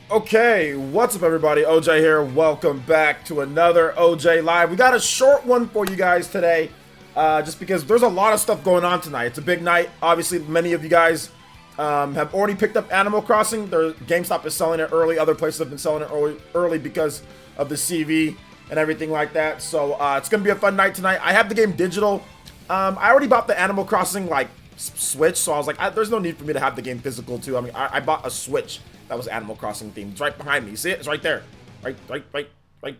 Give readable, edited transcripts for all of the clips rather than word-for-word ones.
Okay, what's up everybody? OJ here. Welcome back to another OJ Live. We got a short one for you guys today, just because there's a lot of stuff going on tonight. It's a big night. Obviously, many of you guys have already picked up Animal Crossing. GameStop is selling it early. Other places have been selling it early because of the CV and everything like that. So it's going to be a fun night tonight. I have the game digital. I already bought the Animal Crossing Switch, so I was like, there's no need for me to have the game physical too. I mean, I bought a Switch that was Animal Crossing themed. It's right behind me. You see it? It's right there. Right there. Right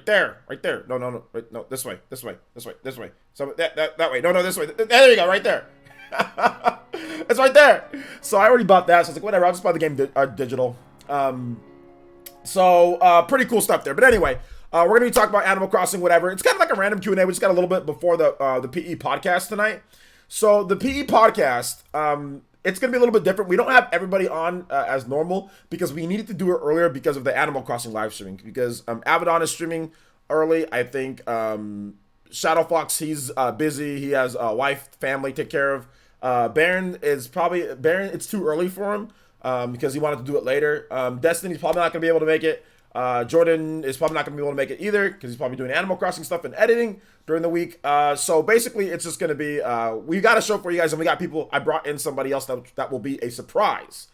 there. Right there. No. Wait, no, this way. This way. This way. This way. So that way. No, this way. There you go. Right there. It's right there. So I already bought that. So I was like, whatever. I'll just buy the game digital. Pretty cool stuff there. But anyway, we're gonna be talking about Animal Crossing, whatever. It's kind of like a random Q&A. We just got a little bit before the PE podcast tonight. So the PE podcast, it's going to be a little bit different. We don't have everybody on as normal because we needed to do it earlier because of the Animal Crossing live streaming. Because Abaddon is streaming early. I think Shadow Fox, he's busy. He has a wife, family to take care of. Baron, it's too early for him because he wanted to do it later. Destiny's probably not going to be able to make it. Jordan is probably not going to be able to make it either because he's probably doing Animal Crossing stuff and editing during the week. So basically, it's just going to be, we got a show for you guys, and we got people. I brought in somebody else that will be a surprise.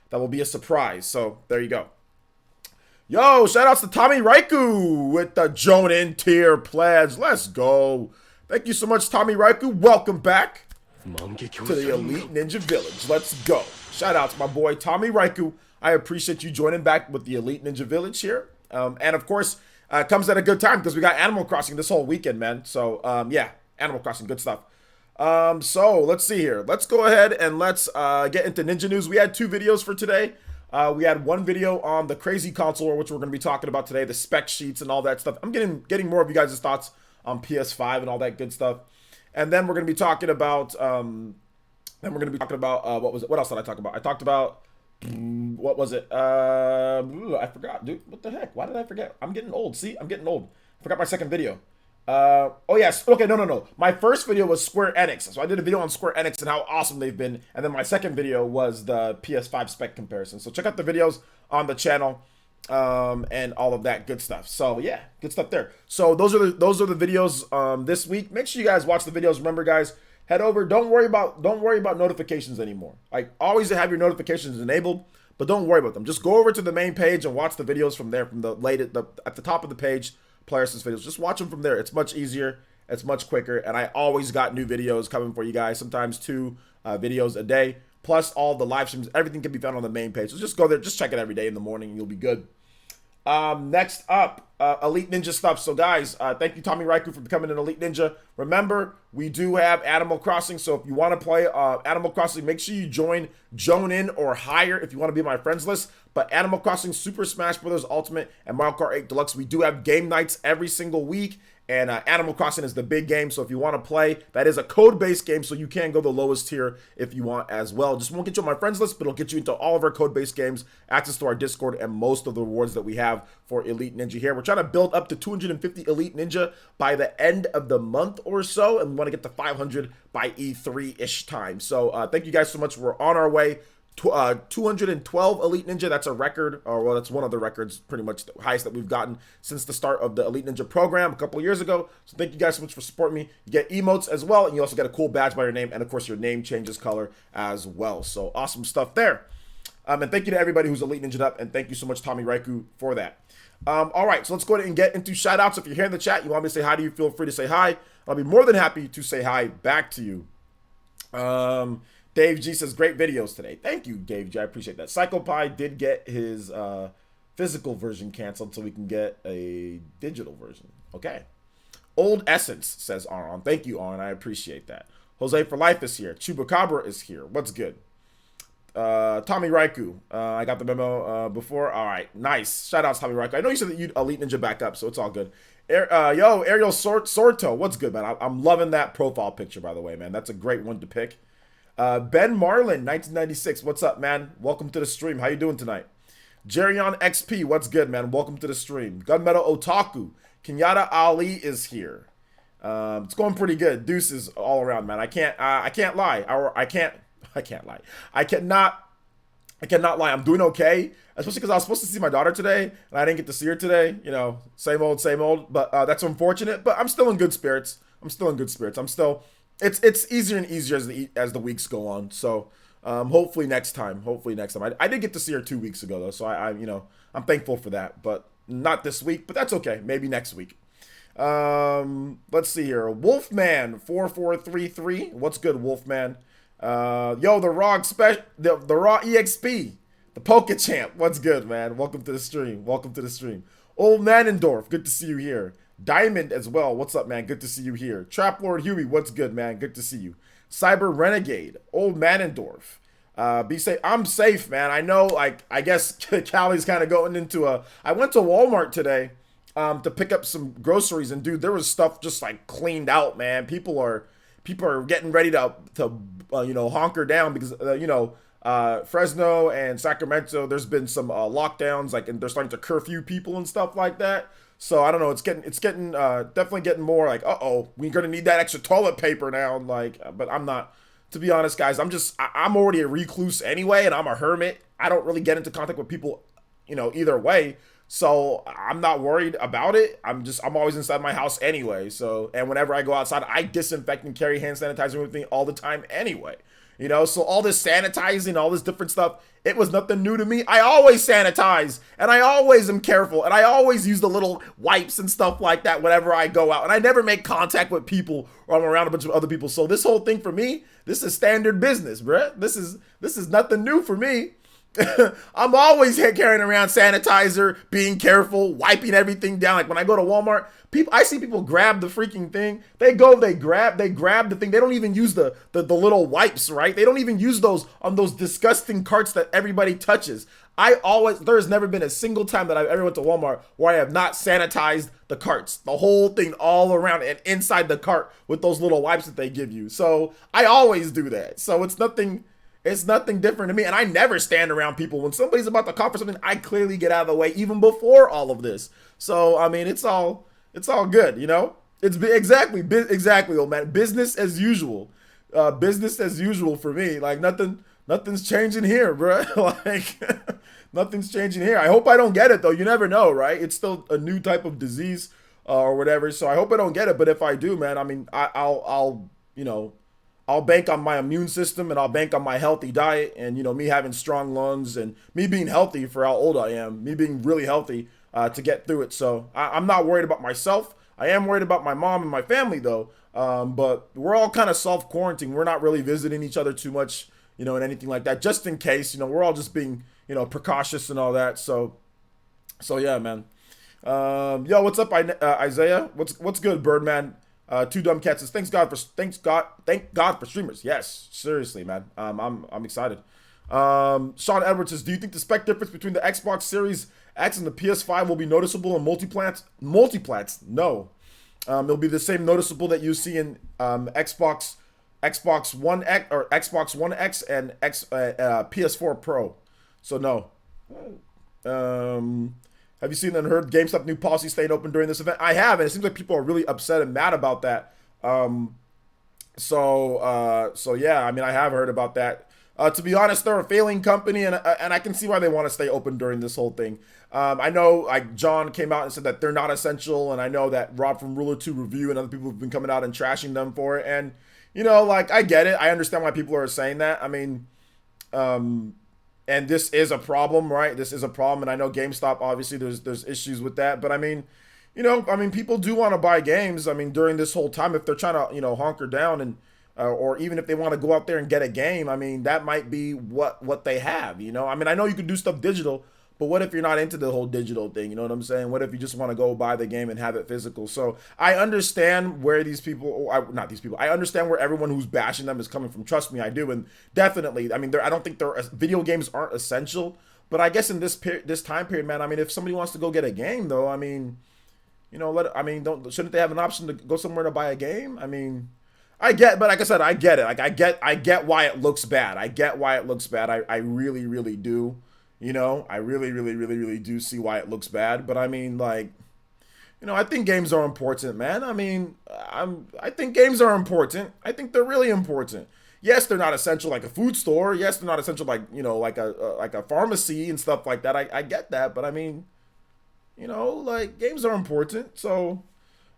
That will be a surprise. So there you go. Yo, shout outs to Tommy Raiku with the Jonin tier pledge. Let's go. Thank you so much, Tommy Raiku. Welcome back to the Elite Ninja Village. Let's go. Shout out to my boy Tommy Raiku. I appreciate you joining back with the Elite Ninja Village here. And of course, it comes at a good time because we got Animal Crossing this whole weekend, man. So yeah, Animal Crossing, good stuff. So let's see here. Let's go ahead and let's get into Ninja News. We had two videos for today. We had one video on the crazy console, which we're going to be talking about today, the spec sheets and all that stuff. I'm getting more of you guys' thoughts on PS5 and all that good stuff. And then we're going to be talking about what else did I talk about? I talked about what was it? I forgot, dude. What the heck? Why did I forget? I'm getting old. See, I'm getting old. I forgot my second video. Oh yes. Okay, no. My first video was Square Enix. So I did a video on Square Enix and how awesome they've been. And then my second video was the PS5 spec comparison. So check out the videos on the channel, and all of that good stuff. So yeah, good stuff there. So those are the videos this week. Make sure you guys watch the videos. Remember, guys, head over. Don't worry about notifications anymore. Like, always have your notifications enabled, but don't worry about them. Just go over to the main page and watch the videos from there, from at the top of the page, Players' videos. Just watch them from there. It's much easier. It's much quicker. And I always got new videos coming for you guys. Sometimes two videos a day, plus all the live streams. Everything can be found on the main page. So just go there. Just check it every day in the morning, and you'll be good. Next up, Elite Ninja stuff. So guys, thank you Tommy Raiku for becoming an Elite Ninja. Remember, we do have Animal Crossing, so if you want to play Animal Crossing, make sure you join In or higher if you want to be on my friends list. But Animal Crossing, Super Smash Bros. Ultimate, and Mario Kart 8 Deluxe, we do have game nights every single week. And Animal Crossing is the big game, so if you want to play, that is a code-based game, so you can go the lowest tier if you want as well. Just won't get you on my friends list, but it'll get you into all of our code-based games, access to our Discord, and most of the rewards that we have for Elite Ninja here. We're trying to build up to 250 Elite Ninja by the end of the month or so, and we want to get to 500 by E3-ish time. So thank you guys so much. We're on our way. 212 Elite Ninja. That's a record, or well, that's one of the records, pretty much the highest that we've gotten since the start of the Elite Ninja program a couple of years ago. So thank you guys so much for supporting me. You get emotes as well, and you also get a cool badge by your name, and of course your name changes color as well. So awesome stuff there. And thank you to everybody who's Elite Ninja up, and thank you so much, Tommy Raiku, for that. All right, so let's go ahead and get into shout outs. If you're here in the chat, you want me to say hi to you, feel free to say hi. I'll be more than happy to say hi back to you. Dave G says, great videos today. Thank you, Dave G. I appreciate that. PsychoPie did get his physical version canceled so we can get a digital version. Okay. Old Essence, says Aaron. Thank you, Aaron. I appreciate that. Jose for Life is here. Chupacabra is here. What's good? Tommy Raiku. I got the memo before. All right. Nice. Shout out to Tommy Raiku. I know you said that you'd Elite Ninja back up, so it's all good. Yo, Ariel Sorto. What's good, man? I'm loving that profile picture, by the way, man. That's a great one to pick. Ben Marlin, 1996. What's up, man? Welcome to the stream. How you doing tonight? Jerion XP. What's good, man? Welcome to the stream. Gunmetal Otaku. Kenyatta Ali is here. It's going pretty good. Deuces all around, man. I can't lie. I cannot I cannot lie. I'm doing okay, especially because I was supposed to see my daughter today, and I didn't get to see her today. You know, same old, same old. But that's unfortunate. But I'm still in good spirits. I'm still in good spirits. I'm still. It's easier and easier as the weeks go on. So hopefully next time. Hopefully next time. I did get to see her 2 weeks ago though, so I'm thankful for that. But not this week. But that's okay. Maybe next week. Let's see here. Wolfman4433. What's good, Wolfman? Yo, the Raw EXP, the Poke Champ. What's good, man? Welcome to the stream. Welcome to the stream. Old Manendorf, good to see you here. Diamond as well. What's up, man? Good to see you here. Trap Lord Huey, what's good, man? Good to see you. Cyber Renegade, Old Manendorf. Be safe. I'm safe, man. I know, like, I guess Callie's kind of going into a. I went to Walmart today, to pick up some groceries, and dude, there was stuff just like cleaned out, man. People are getting ready to honker down because Fresno and Sacramento, there's been some lockdowns, like, and they're starting to curfew people and stuff like that. So I don't know, it's getting definitely getting more like, we're gonna need that extra toilet paper now. Like, but I'm not. To be honest, guys, I'm already a recluse anyway, and I'm a hermit. I don't really get into contact with people, either way. So I'm not worried about it. I'm always inside my house anyway. So, and whenever I go outside, I disinfect and carry hand sanitizer with me all the time anyway. So all this sanitizing, all this different stuff, it was nothing new to me. I always sanitize, and I always am careful, and I always use the little wipes and stuff like that whenever I go out, and I never make contact with people or I'm around a bunch of other people. So this whole thing for me, this is standard business, bruh. This is nothing new for me. I'm always carrying around sanitizer, being careful, wiping everything down. Like when I go to Walmart, I see people grab the freaking thing. They grab the thing. They don't even use the little wipes, right? They don't even use those on those disgusting carts that everybody touches. There's never been a single time that I've ever went to Walmart where I have not sanitized the carts, the whole thing all around and inside the cart with those little wipes that they give you. So I always do that. So it's nothing different to me. And I never stand around people. When somebody's about to cough or something, I clearly get out of the way even before all of this. So, I mean, it's all good, It's exactly, old man. Business as usual. Business as usual for me. Like nothing's changing here, bro. Like nothing's changing here. I hope I don't get it though. You never know, right? It's still a new type of disease or whatever. So I hope I don't get it. But if I do, man, I mean, I'll bank on my immune system, and I'll bank on my healthy diet, and me having strong lungs, and me being healthy for how old I am, me being really healthy to get through it. So I'm not worried about myself. I am worried about my mom and my family though. But we're all kind of self-quarantining. We're not really visiting each other too much, and anything like that, just in case. We're all just being precautious and all that. So yeah, man. Yo, what's up, Isaiah? What's good, Birdman? Two dumb cats says, thank God for streamers. Yes, seriously, man. I'm excited. Sean Edwards says, do you think the spec difference between the Xbox Series X and the PS5 will be noticeable in multiplats? No. It'll be the same noticeable that you see in Xbox One X or Xbox One X and PS4 Pro. So no. Have you seen and heard GameStop new policy staying open during this event? I have, and it seems like people are really upset and mad about that. So yeah, I mean, I have heard about that. To be honest, they're a failing company, and I can see why they want to stay open during this whole thing. I know, like, John came out and said that they're not essential, and I know that Rob from Ruler 2 Review and other people have been coming out and trashing them for it. And, like, I get it. I understand why people are saying that. I mean, and this is a problem, right? This is a problem, and I know GameStop, obviously, there's issues with that. But I mean, people do want to buy games. I mean, during this whole time, if they're trying to, hunker down and, or even if they want to go out there and get a game, I mean, that might be what they have. I mean, I know you can do stuff digital, but what if you're not into the whole digital thing? You know what I'm saying? What if you just want to go buy the game and have it physical? So I understand where these people, not these people, I understand where everyone who's bashing them is coming from. Trust me, I do. And definitely, I mean, I don't think video games aren't essential, but I guess in this time period, man, I mean, if somebody wants to go get a game though, I mean, shouldn't they have an option to go somewhere to buy a game? I mean, but like I said, I get it. Like I get why it looks bad. I get why it looks bad. I really, really do. I really, really, really, really do see why it looks bad. But I mean, like, I think games are important, man. I mean, I think games are important. I think they're really important. Yes, they're not essential like a food store. Yes, they're not essential like, like a pharmacy and stuff like that. I get that, but I mean, like games are important. So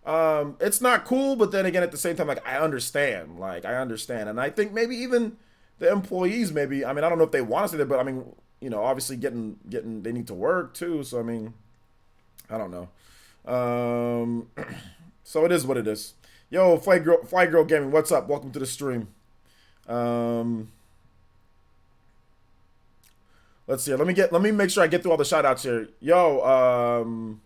it's not cool, but then again, at the same time, like I understand. Like I understand. And I think maybe even the employees, maybe, I mean, I don't know if they want to say that, but I mean, obviously getting they need to work too. So I mean, I don't know. Um, so it is what it is. Yo, Fly Girl Gaming, what's up? Welcome to the stream. Um, let's see. Let me make sure I get through all the shout outs here. Yo,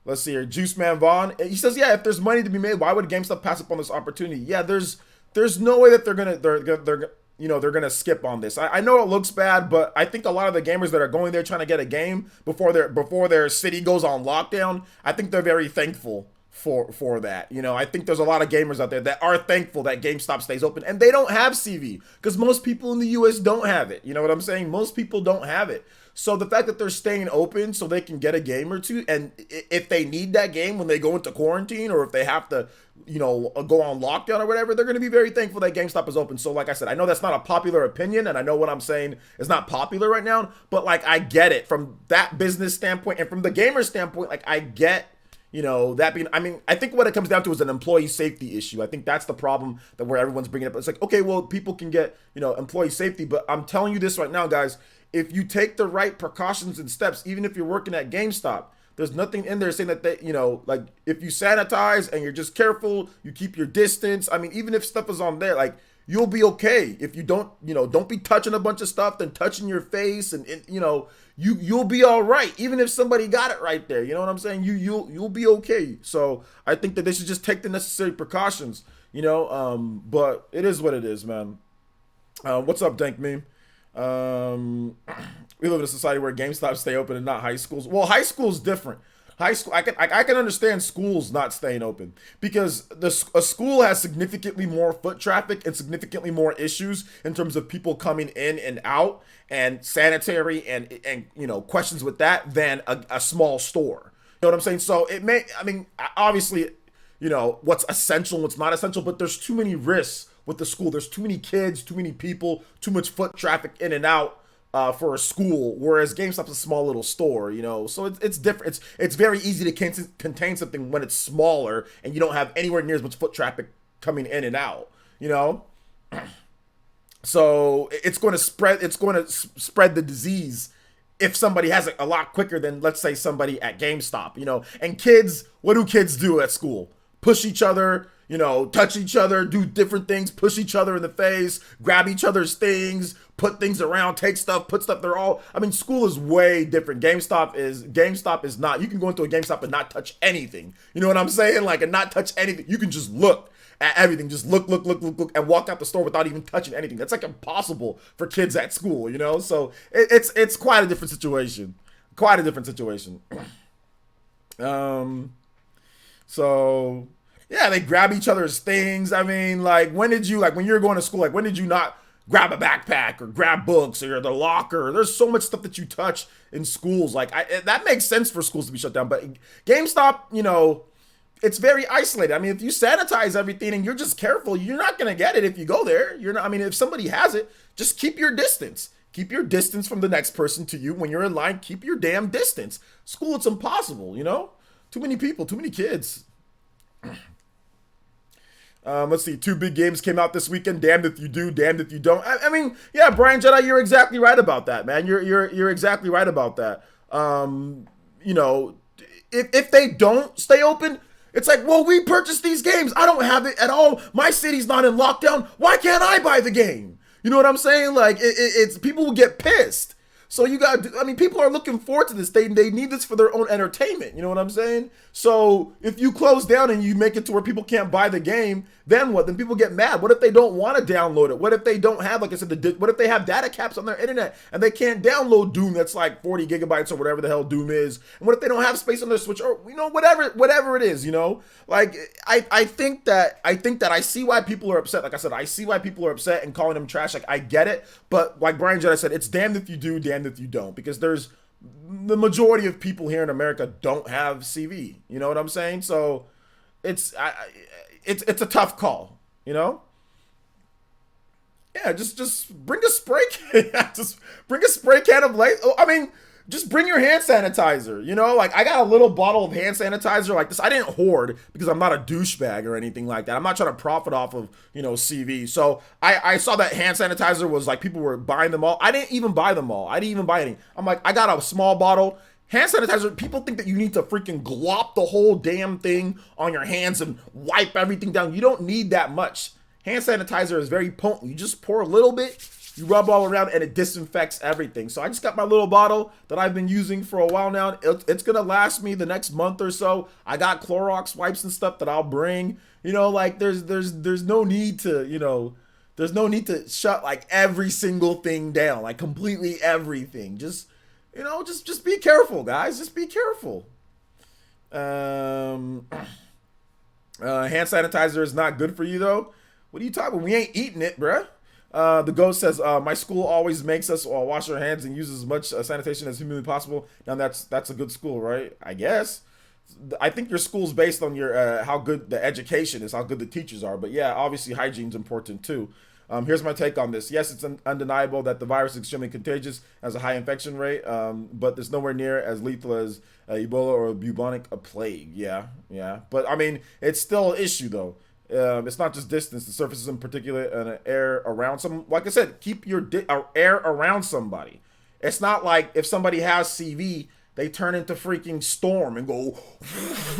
let's see here. Juice Man Vaughn. He says, yeah, if there's money to be made, why would GameStop pass up on this opportunity? Yeah, there's no way that they're gonna skip on this. I know it looks bad, but I think a lot of the gamers that are going there trying to get a game before their city goes on lockdown, I think they're very thankful for that. I think there's a lot of gamers out there that are thankful that GameStop stays open, and they don't have CV because most people in the US don't have it. You know what I'm saying? Most people don't have it. So the fact that they're staying open so they can get a game or two, and if they need that game when they go into quarantine, or if they have to, go on lockdown or whatever, they're going to be very thankful that GameStop is open. So like I said, I know that's not a popular opinion, and I know what I'm saying is not popular right now, but like I get it from that business standpoint and from the gamer standpoint. Like I get, that being, I mean, I think what it comes down to is an employee safety issue. I think that's the problem that where everyone's bringing up. It's like, okay, well, people can get, employee safety, but I'm telling you this right now, guys, if you take the right precautions and steps, even if you're working at GameStop, there's nothing in there saying that like if you sanitize and you're just careful, you keep your distance. I mean, even if stuff is on there, like you'll be okay. If you don't be touching a bunch of stuff, then touching your face and you'll be all right. Even if somebody got it right there, you know what I'm saying? You'll be okay. So I think that they should just take the necessary precautions, but it is what it is, man. What's up, Dank Meme? We live in a society where GameStop stay open and not high schools. Well, high school's different. High school, I can understand schools not staying open because a school has significantly more foot traffic and significantly more issues in terms of people coming in and out and sanitary and questions with that than a small store. You know what I'm saying? So I mean, obviously, what's essential, what's not essential, but there's too many risks with the school. There's too many kids, too many people, too much foot traffic in and out for a school, whereas GameStop's a small little store, so it's different. It's very easy to contain something when it's smaller and you don't have anywhere near as much foot traffic coming in and out, so it's going to spread the disease if somebody has it a lot quicker than, let's say, somebody at GameStop. And kids, what do kids do at school? Push each other, touch each other, do different things, push each other in the face, grab each other's things, put things around, take stuff, put stuff. I mean, school is way different. GameStop is not. You can go into a GameStop and not touch anything. You know what I'm saying? Like, and not touch anything. You can just look at everything. Just look, and walk out the store without even touching anything. That's like impossible for kids at school, So it's quite a different situation. Quite a different situation. So yeah, they grab each other's things. I mean, like, when you were going to school, like, when did you not grab a backpack or grab books or the locker? There's so much stuff that you touch in schools. Like, that makes sense for schools to be shut down. But GameStop, it's very isolated. I mean, if you sanitize everything and you're just careful, you're not going to get it if you go there. You're not. I mean, if somebody has it, just keep your distance. Keep your distance from the next person to you. When you're in line, keep your damn distance. School, it's impossible, Too many people, too many kids. Let's see. 2 big games came out this weekend. Damned if you do, damned if you don't. I mean, yeah, Brian Jedi, you're exactly right about that, man. You're exactly right about that. If they don't stay open, it's like, well, we purchased these games. I don't have it at all. My city's not in lockdown. Why can't I buy the game? You know what I'm saying? Like, it's people will get pissed. So people are looking forward to this. They need this for their own entertainment. You know what I'm saying? So if you close down and you make it to where people can't buy the game, then what? Then people get mad. What if they don't want to download it? What if they don't have, like I said, what if they have data caps on their internet and they can't download Doom that's like 40 gigabytes or whatever the hell Doom is? And what if they don't have space on their Switch or, whatever it is, Like, I think that I see why people are upset. Like I said, I see why people are upset and calling them trash. Like, I get it. But like Brian Jedi said, it's damned if you do, damned if you don't. Because the majority of people here in America don't have CV. You know what I'm saying? So it's a tough call, Yeah, Yeah, just bring a spray can. Just bring a spray can of light. I mean, just bring your hand sanitizer. You know, like I got a little bottle of hand sanitizer like this. I didn't hoard because I'm not a douchebag or anything like that. I'm not trying to profit off of, CV. So I saw that hand sanitizer was like people were buying them all. I didn't even buy them all. I didn't even buy any. I'm like, I got a small bottle. Hand sanitizer, people think that you need to freaking glop the whole damn thing on your hands and wipe everything down. You don't need that much. Hand sanitizer is very potent. You just pour a little bit, you rub all around, and it disinfects everything. So I just got my little bottle that I've been using for a while now. It's gonna last me the next month or so. I got Clorox wipes and stuff that I'll bring. Like there's no need to, there's no need to shut like every single thing down, like completely everything. Just be careful, guys. Just be careful. Hand sanitizer is not good for you though. What are you talking about? We ain't eating it, bruh. The ghost says, my school always makes us wash our hands and use as much sanitation as humanly possible. Now that's a good school, right? I guess. I think your school's based on your how good the education is, how good the teachers are. But yeah, obviously hygiene's important too. Here's my take on this. Yes, it's undeniable that the virus is extremely contagious, has a high infection rate, but it's nowhere near as lethal as Ebola or bubonic plague. Yeah. But I mean, it's still an issue though. It's not just distance, the surfaces in particular and air around some. Like I said, keep your air around somebody. It's not like if somebody has CV, they turn into freaking storm and go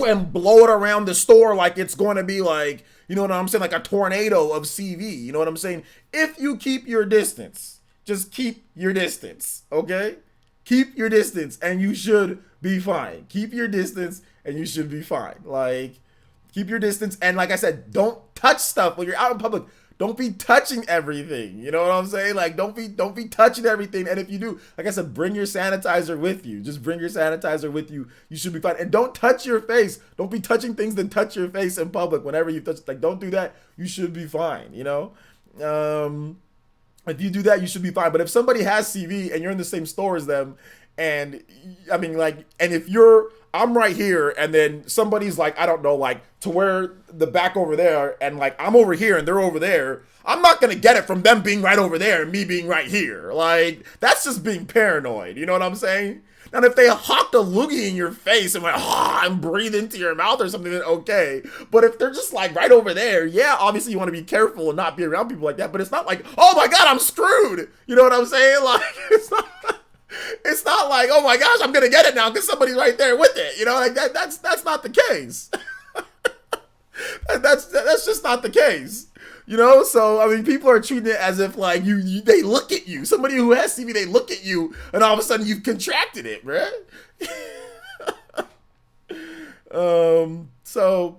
and blow it around the store like it's going to be like, you know what I'm saying, like a tornado of CV. You know what I'm saying? If you keep your distance, just keep your distance, okay? Keep your distance and you should be fine. Keep your distance and you should be fine. Like, keep your distance, and like I said, don't touch stuff when you're out in public. Don't be touching everything. You know what I'm saying? Like, don't be touching everything. And if you do, like I said, bring your sanitizer with you. Just bring your sanitizer with you. You should be fine. And don't touch your face. Don't be touching things that touch your face in public whenever you touch. Like, don't do that. You should be fine. If you do that, you should be fine. But if somebody has CV and you're in the same store as them, and I mean, like, and if I'm right here, and then somebody's like, I don't know, like to where the back over there, and like I'm over here and they're over there, I'm not gonna get it from them being right over there and me being right here. Like, that's just being paranoid. You know what I'm saying? And if they hawked a loogie in your face and went, and breathe into your mouth or something, then okay. But if they're just like right over there, yeah, obviously you want to be careful and not be around people like that. But it's not like, oh my God, I'm screwed. You know what I'm saying? Like, it's not like, oh my gosh, I'm gonna get it now because somebody's right there with it. Like that's not the case. that's just not the case. So I mean, people are treating it as if like they look at you. Somebody who has CV, they look at you, and all of a sudden you've contracted it, right? So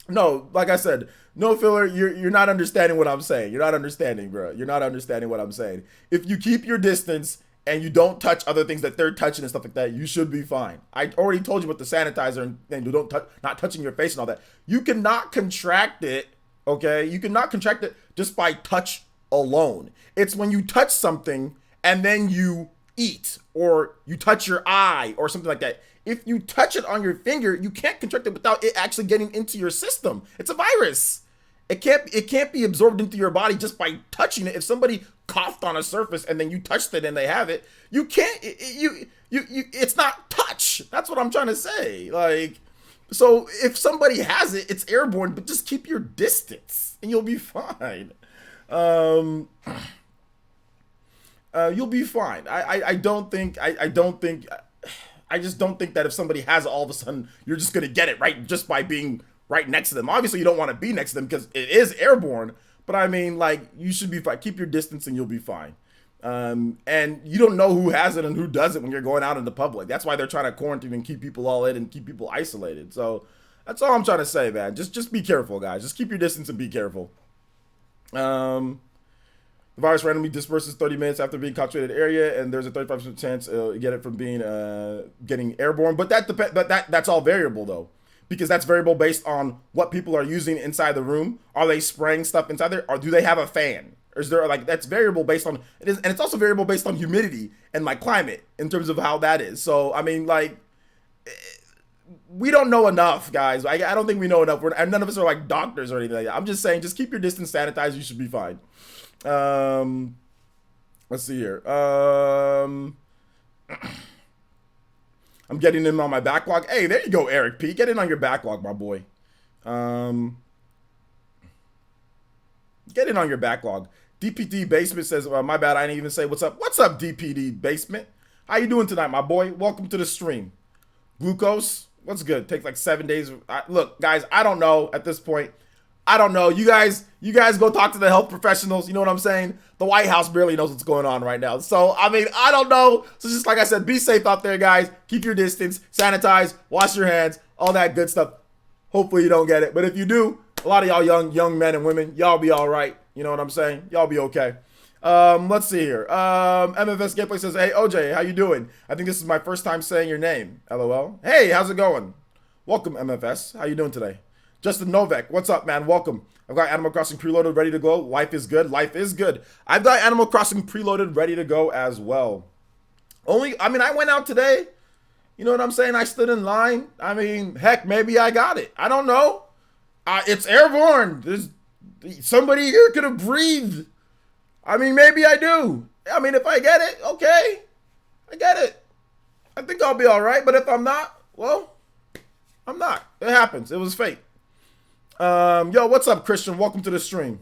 no, like I said, no filler. You're not understanding what I'm saying. You're not understanding, bro. You're not understanding what I'm saying. If you keep your distance and you don't touch other things that they're touching and stuff like that, you should be fine. I already told you with the sanitizer and you don't touch, not touching your face and all that. You cannot contract it, okay? You cannot contract it just by touch alone. It's when you touch something and then you eat or you touch your eye or something like that. If you touch it on your finger, you can't contract it without it actually getting into your system. It's a virus. It can't be absorbed into your body just by touching it. If somebody coughed on a surface and then you touched it and they have it, you can't. It's not touch. That's what I'm trying to say. Like, so if somebody has it, it's airborne. But just keep your distance and you'll be fine. You'll be fine. I just don't think that if somebody has it, all of a sudden you're just gonna get it right just by being right next to them. Obviously, you don't want to be next to them because it is airborne. But I mean, like, you should be fine. Keep your distance and you'll be fine. And you don't know who has it and who doesn't when you're going out in the public. That's why they're trying to quarantine and keep people all in and keep people isolated. So that's all I'm trying to say, man. Just be careful, guys. Just keep your distance and be careful. The virus randomly disperses 30 minutes after being concentrated area, and there's a 35% chance you get it from being getting airborne. But that's all variable though, because that's variable based on what people are using inside the room. Are they spraying stuff inside there, or do they have a fan? Or is there like, that's variable based on it is, and it's also variable based on humidity and like climate in terms of how that is. So I mean, like, we don't know enough, guys. I don't think we know enough. And none of us are like doctors or anything like that. I'm just saying, just keep your distance sanitized. You should be fine. Let's see here. I'm getting in on my backlog. Hey, there you go, Eric P. Get in on your backlog, my boy. Get in on your backlog. DPD Basement says, my bad, I didn't even say what's up. What's up, DPD Basement? How you doing tonight, my boy? Welcome to the stream. Glucose, what's good? Takes like 7 days. Look, guys, I don't know at this point. I don't know. You guys go talk to the health professionals. You know what I'm saying? The White House barely knows what's going on right now. So, I mean, I don't know. So just like I said, be safe out there, guys. Keep your distance, sanitize, wash your hands, all that good stuff. Hopefully you don't get it. But if you do, a lot of y'all young men and women, y'all be all right. You know what I'm saying? Y'all be okay. Let's see here. MFS Gameplay says, hey, OJ, how you doing? I think this is my first time saying your name. LOL. Hey, how's it going? Welcome, MFS. How you doing today? Justin Novak, what's up, man? Welcome. I've got Animal Crossing preloaded, ready to go. Life is good. Life is good. I've got Animal Crossing preloaded, ready to go as well. I went out today. You know what I'm saying? I stood in line. I mean, heck, maybe I got it. I don't know. It's airborne. Somebody here could have breathed. I mean, maybe I do. I mean, if I get it, okay. I get it. I think I'll be all right. But if I'm not, well, I'm not. It happens. It was fate. Yo, what's up, Christian? Welcome to the stream.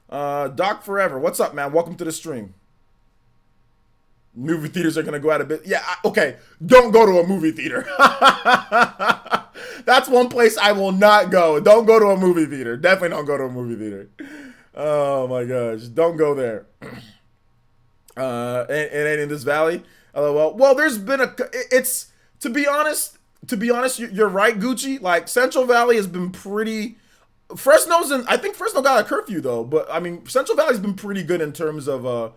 Doc Forever, what's up, man? Welcome to the stream. Movie theaters are gonna go out a bit. Yeah, okay. Don't go to a movie theater. That's one place I will not go. Don't go to a movie theater. Definitely don't go to a movie theater. Oh my gosh, don't go there. It ain't in this valley. Well, there's been it's to be honest, you're right, Gucci. Like Central Valley has been pretty. I think Fresno got a curfew though, but I mean Central Valley's been pretty good in terms of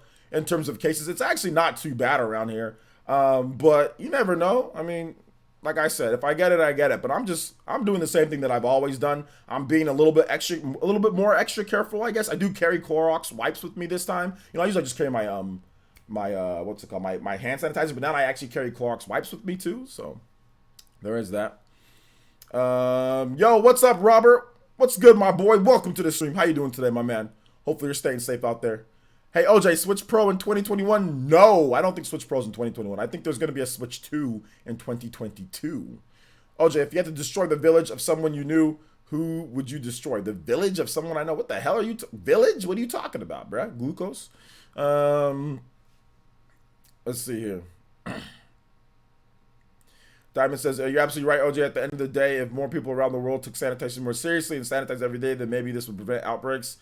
cases. It's actually not too bad around here. But you never know. I mean, like I said, if I get it, I get it. But I'm doing the same thing that I've always done. I'm being a little bit more extra careful, I guess. I do carry Clorox wipes with me this time. You know, I usually just carry my what's it called? My hand sanitizer, but now I actually carry Clorox wipes with me too. So there is that. Yo, what's up, Robert? What's good, my boy? Welcome to the stream. How you doing today, my man? Hopefully you're staying safe out there. Hey, OJ, Switch Pro in 2021? No, I don't think Switch Pro's in 2021. I think there's going to be a Switch 2 in 2022. OJ, if you had to destroy the village of someone you knew, who would you destroy? The village of someone I know? What the hell are you... Village? What are you talking about, bruh? Glucose? Let's see here. Diamond says, you're absolutely right, OJ. At the end of the day, if more people around the world took sanitation more seriously and sanitized every day, then maybe this would prevent outbreaks.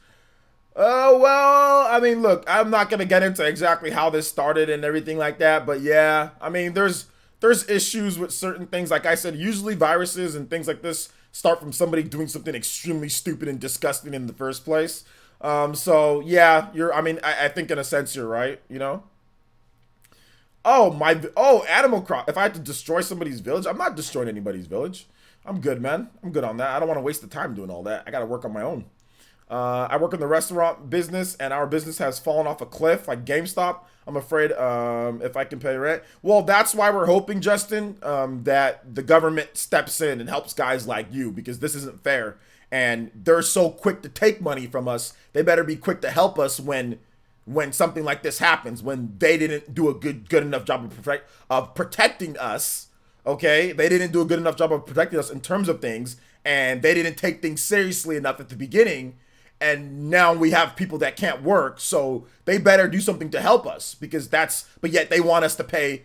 Oh, well, I mean, look, I'm not going to get into exactly how this started and everything like that. But yeah, I mean, there's issues with certain things. Like I said, usually viruses and things like this start from somebody doing something extremely stupid and disgusting in the first place. So yeah, I think in a sense you're right, you know? Animal Crossing. If I had to destroy somebody's village, I'm not destroying anybody's village. I'm good, man. I'm good on that. I don't want to waste the time doing all that. I got to work on my own. I work in the restaurant business, and our business has fallen off a cliff, like GameStop. I'm afraid if I can pay rent. Well, that's why we're hoping, Justin, that the government steps in and helps guys like you, because this isn't fair. And they're so quick to take money from us. They better be quick to help us when something like this happens, when they didn't do a good enough job of protecting us. Okay, they didn't do a good enough job of protecting us in terms of things, and they didn't take things seriously enough at the beginning. And now we have people that can't work, so they better do something to help us, but yet they want us to pay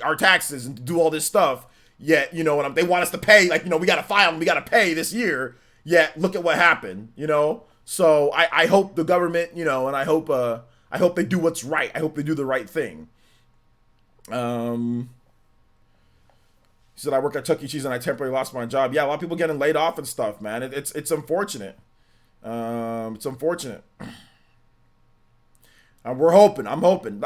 our taxes and to do all this stuff. Yet, you know, they want us to pay, like, you know, we got to file and we got to pay this year. Yet, look at what happened, you know? So I hope the government, you know, and I hope they do what's right. I hope they do the right thing. He said, I work at Chuck E. Cheese and I temporarily lost my job. Yeah, a lot of people getting laid off and stuff, man. It's unfortunate. It's unfortunate. I'm hoping. I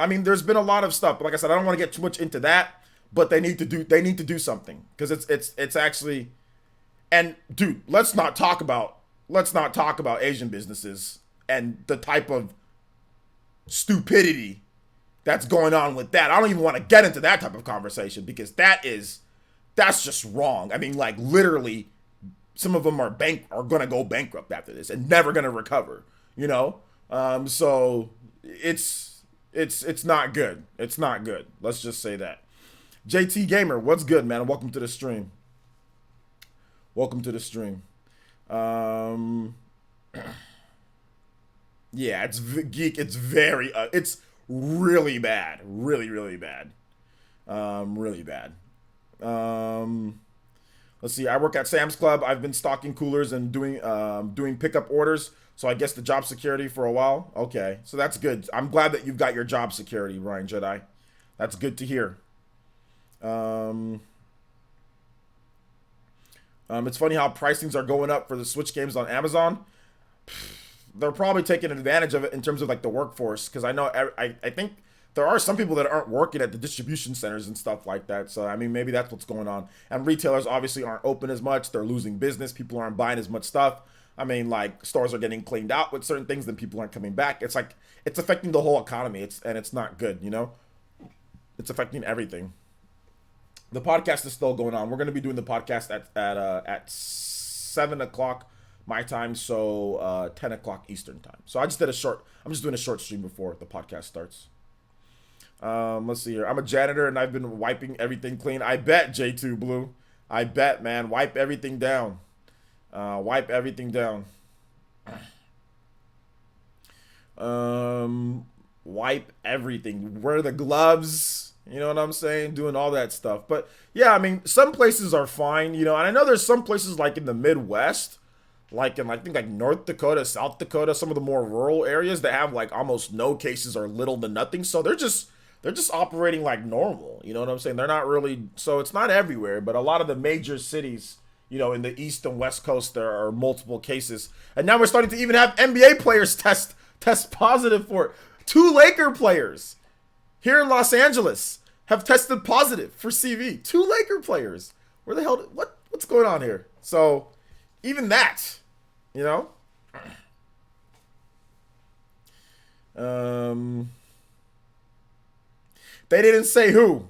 mean, there's been a lot of stuff, but like I said, I don't want to get too much into that, but they need to do something, because it's actually, and dude, let's not talk about Asian businesses and the type of stupidity that's going on with that. I don't even want to get into that type of conversation, because that is that's just wrong. I mean, like literally, some of them are gonna go bankrupt after this and never gonna recover. You know, so it's not good. It's not good. Let's just say that. JT Gamer, what's good, man? Welcome to the stream. Welcome to the stream. Yeah, it's geek. It's very. It's really bad. Really, really bad. Really bad. Let's see. I work at Sam's Club. I've been stocking coolers and doing pickup orders. So I guess the job security for a while. Okay, so that's good. I'm glad that you've got your job security, Ryan Jedi. That's good to hear. It's funny how pricings are going up for the Switch games on Amazon. They're probably taking advantage of it in terms of like the workforce, because I know I think there are some people that aren't working at the distribution centers and stuff like that. So I mean, maybe that's what's going on. And retailers obviously aren't open as much. They're losing business. People aren't buying as much stuff. I mean, like stores are getting cleaned out with certain things, then people aren't coming back. It's like it's affecting the whole economy. It's not good, you know. It's affecting everything. The podcast is still going on. We're going to be doing the podcast at 7 o'clock my time, so 10 o'clock Eastern time. So I'm just doing a short stream before the podcast starts. Let's see here. I'm a janitor and I've been wiping everything clean. I bet, J2 Blue. I bet, man. Wipe everything down. Wipe everything down. Wipe everything. Wear the gloves. You know what I'm saying? Doing all that stuff. But yeah, I mean, some places are fine, you know, and I know there's some places like in the Midwest, like in I think like North Dakota, South Dakota, some of the more rural areas that have like almost no cases or little to nothing. So they're just operating like normal. You know what I'm saying? They're not really, so it's not everywhere, but a lot of the major cities, you know, in the East and West Coast, there are multiple cases. And now we're starting to even have NBA players test positive for it. 2 Laker players here in Los Angeles have tested positive for CV. 2 Laker players. Where the hell? What's going on here? So, even that, you know. They didn't say who.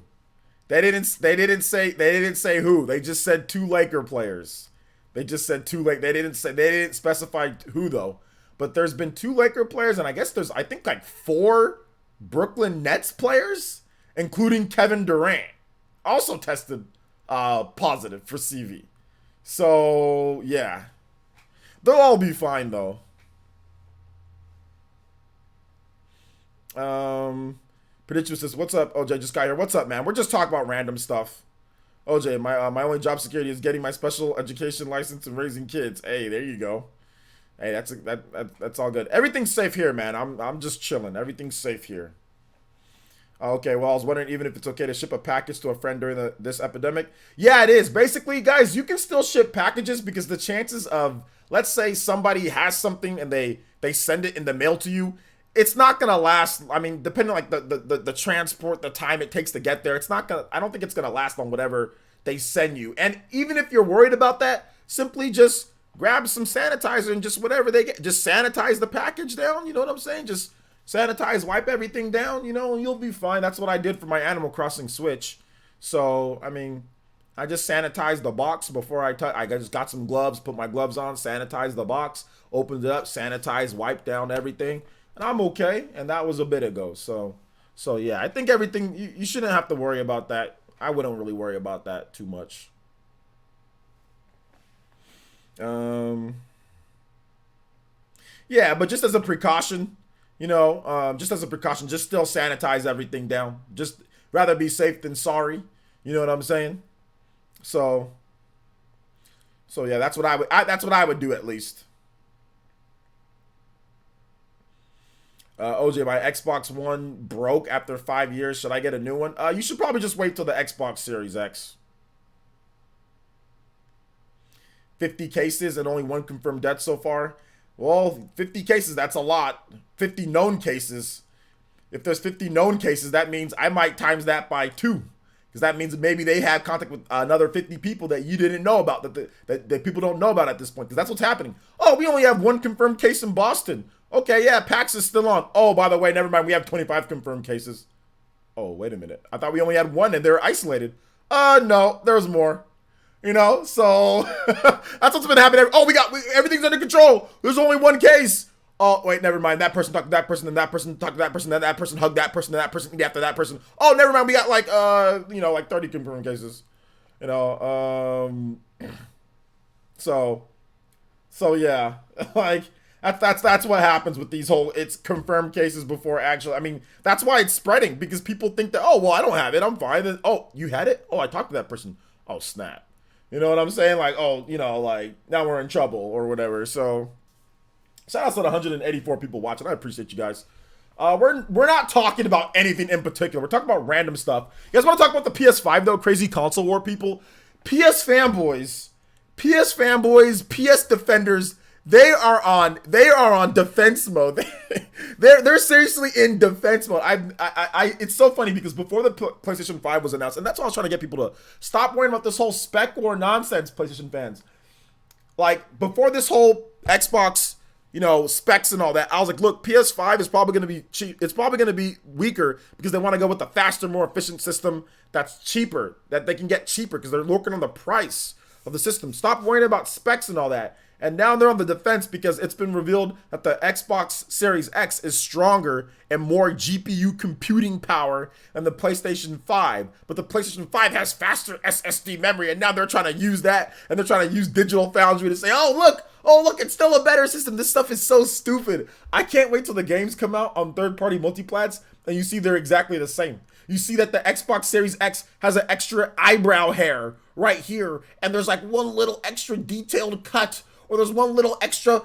They didn't say who. They just said 2 Laker players. They just said 2 Laker. They didn't specify who though. But there's been 2 Laker players, and I guess there's I think like 4 Brooklyn Nets players, including Kevin Durant, also tested positive for CV. So yeah, they'll all be fine though. Prediction says, "What's up, OJ? Just got here. What's up, man? We're just talking about random stuff." OJ, my only job security is getting my special education license and raising kids. Hey, there you go. Hey, that's all good. Everything's safe here, man. I'm just chilling. Everything's safe here. Okay, well, I was wondering even if it's okay to ship a package to a friend during this epidemic. Yeah, it is. Basically, guys, you can still ship packages because the chances of, let's say somebody has something and they send it in the mail to you, it's not gonna last. I mean, depending on like the transport, the time it takes to get there, it's not gonna. I don't think it's gonna last on whatever they send you. And even if you're worried about that, simply just grab some sanitizer and just whatever they get, just sanitize the package down. You know what I'm saying? Just sanitize, wipe everything down. You know, and you'll be fine. That's what I did for my Animal Crossing Switch. So I mean, I just sanitized the box before I just got some gloves, put my gloves on, sanitized the box, opened it up, sanitized, wiped down everything. And I'm okay, and that was a bit ago. So yeah, I think everything, you shouldn't have to worry about that. I wouldn't really worry about that too much. Yeah, but just as a precaution, you know, just still sanitize everything down. Just rather be safe than sorry. You know what I'm saying? So yeah, that's what I would do at least. OJ, my Xbox One broke after 5 years. Should I get a new one? You should probably just wait till the Xbox Series X. 50 cases and only 1 confirmed death so far. Well, 50 cases, that's a lot. 50 known cases. If there's 50 known cases, that means I might times that by 2. Because that means maybe they had contact with another 50 people that you didn't know about, that people don't know about at this point. Because that's what's happening. Oh, we only have 1 confirmed case in Boston. Okay, yeah, PAX is still on. Oh, by the way, never mind. We have 25 confirmed cases. Oh, wait a minute. I thought we only had 1 and they're isolated. No, there's more. You know, so that's what's been happening. Oh, everything's under control. There's only one case. Oh, wait, never mind. That person talked to that person, and that person talked to that person, then that person hugged that person, and that person after that person. Oh, never mind. We got like, like 30 confirmed cases. You know, so yeah, like that's what happens with these whole it's confirmed cases before actually. I mean, that's why it's spreading because people think that oh well I don't have it, I'm fine. And, oh, you had it? Oh, I talked to that person. Oh snap. You know what I'm saying? Like oh like now we're in trouble or whatever. So shout out to the 184 people watching. I appreciate you guys. We're not talking about anything in particular. We're talking about random stuff. You guys want to talk about the PS5 though? Crazy console war people. PS fanboys, PS defenders. They are on defense mode. They're seriously in defense mode. It's so funny because before the PlayStation 5 was announced, and that's why I was trying to get people to stop worrying about this whole spec war nonsense, PlayStation fans. Like before this whole Xbox specs and all that, I was like, look, PS5 is probably going to be cheap. It's probably going to be weaker because they want to go with the faster, more efficient system that's cheaper, that they can get cheaper because they're looking on the price of the system. Stop worrying about specs and all that. And now they're on the defense because it's been revealed that the Xbox Series X is stronger and more GPU computing power than the PlayStation 5. But the PlayStation 5 has faster SSD memory, and now they're trying to use that, and they're trying to use Digital Foundry to say, oh look, it's still a better system. This stuff is so stupid. I can't wait till the games come out on third-party multiplats, and you see they're exactly the same. You see that the Xbox Series X has an extra eyebrow hair right here, and there's like one little extra detailed cut, or there's one little extra